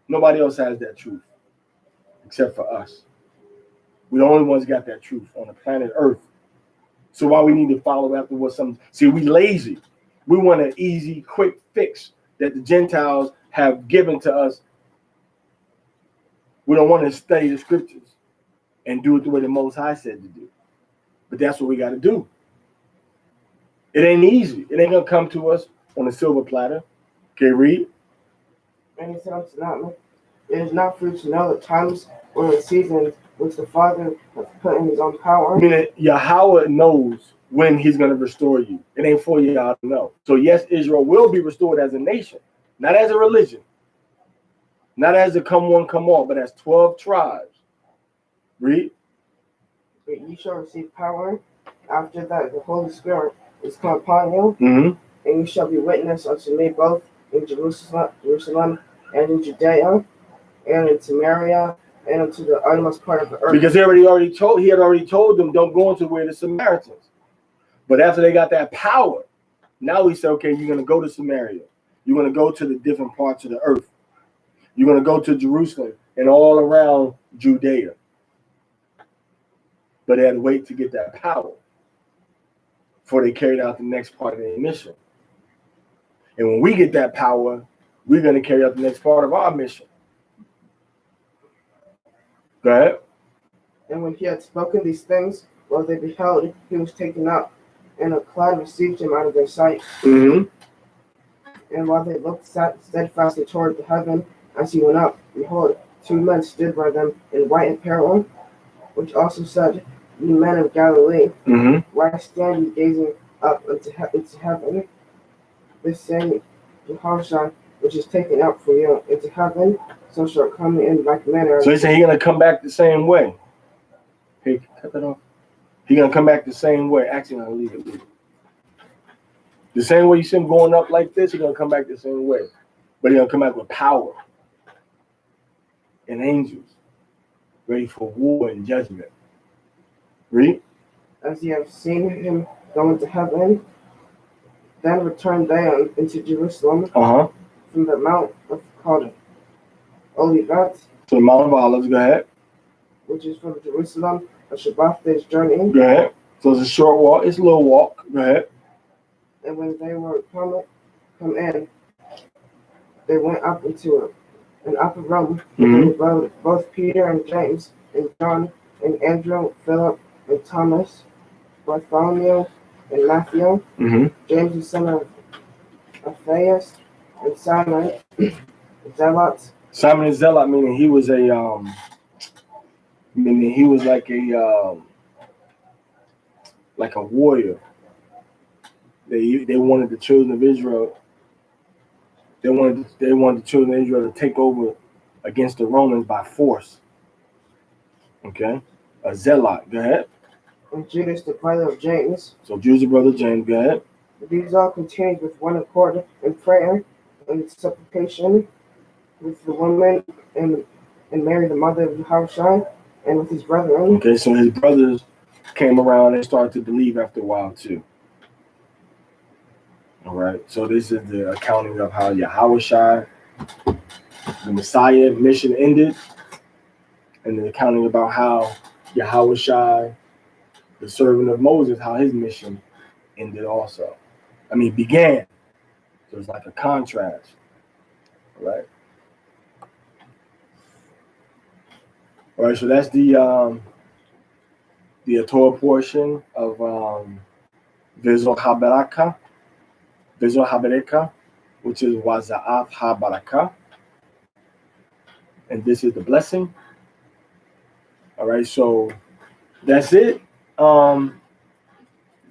Nobody else has that truth except for us. We're the only ones got that truth on the planet Earth. So why we need to follow after what some... See, we lazy. We want an easy, quick fix that the Gentiles have given to us. We don't want to study the scriptures and do it the way the Most High said to do. But that's what we got to do. It ain't easy. It ain't going to come to us on a silver platter. Okay, read. And he said unto them, It is not for you to know the times or the seasons which the Father hath put in his own power. Meaning Yahweh knows when he's going to restore you. It ain't for y'all to know. So yes, Israel will be restored as a nation, not as a religion, not as a come one, come all, but as 12 tribes. Read. But ye shall receive power after that the Holy Spirit is come upon you, and you shall be witness unto me both in Jerusalem and in Judea and in Samaria and unto the uttermost part of the earth. Because he had already told them, don't go into where the Samaritans. But after they got that power, now he said, okay, you're going to go to Samaria. You're going to go to the different parts of the earth. You're going to go to Jerusalem and all around Judea. But they had to wait to get that power before they carried out the next part of their mission. And when we get that power, we're going to carry out the next part of our mission. Go ahead. And when he had spoken these things, while they beheld, he was taken up, and a cloud received him out of their sight. And while they looked steadfastly toward the heaven as he went up, behold, two men stood by them in white apparel, which also said, Ye men of Galilee, why stand ye gazing up into heaven? This same Jehoshaphat, which is taken up for you into heaven, so shall come in like manner. So he said he's going to come back the same way. Hey, cut that off. He's going to come back the same way. Actually, I'll leave it. The same way you see him going up like this, he's going to come back the same way. But he's going to come back with power and angels ready for war and judgment. Read. As ye have seen him go into heaven, then returned they into Jerusalem from the mount of called Olivet, to the Mount of Olives. Go ahead. Which is from Jerusalem, a Shabath day's journey. Go ahead. So it's a short walk. It's a little walk. Go ahead. And when they were come in, they went up into an upper room. And both Peter and James and John and Andrew, Philip and Thomas, Bartholomew and Matthew, James the son of Alphaeus, and Simon Zealot. Simon the Zealot, meaning he was like a warrior, They wanted the children of Israel. They wanted the children of Israel to take over against the Romans by force. Okay, a zealot. Go ahead. And Judas, the brother of James. So Judas, the brother of James. Go ahead. These all continued with one accord in prayer and supplication with the woman and Mary, the mother of Yahushua, and with his brethren. Okay, so his brothers came around and started to believe after a while too. All right, so this is the accounting of how Yahushua, the Messiah mission ended, and the accounting about how Yahushua, the servant of Moses, how his mission ended also. I mean, began. So it's like a contrast. All right. All right, so that's the Torah portion of VeZot Haberakhah, which is waZaath HaBarakah. And this is the blessing. All right, so that's it.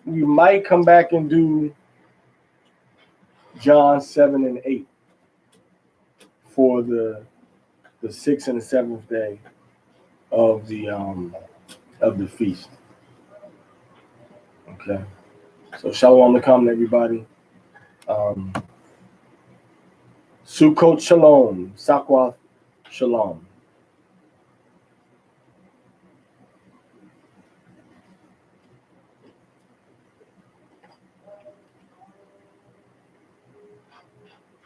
We might come back and do John 7 and 8 for the 6th and the 7th day of the feast. Okay. So shalom aleichem, everybody. Sukkot shalom, Sakwath shalom.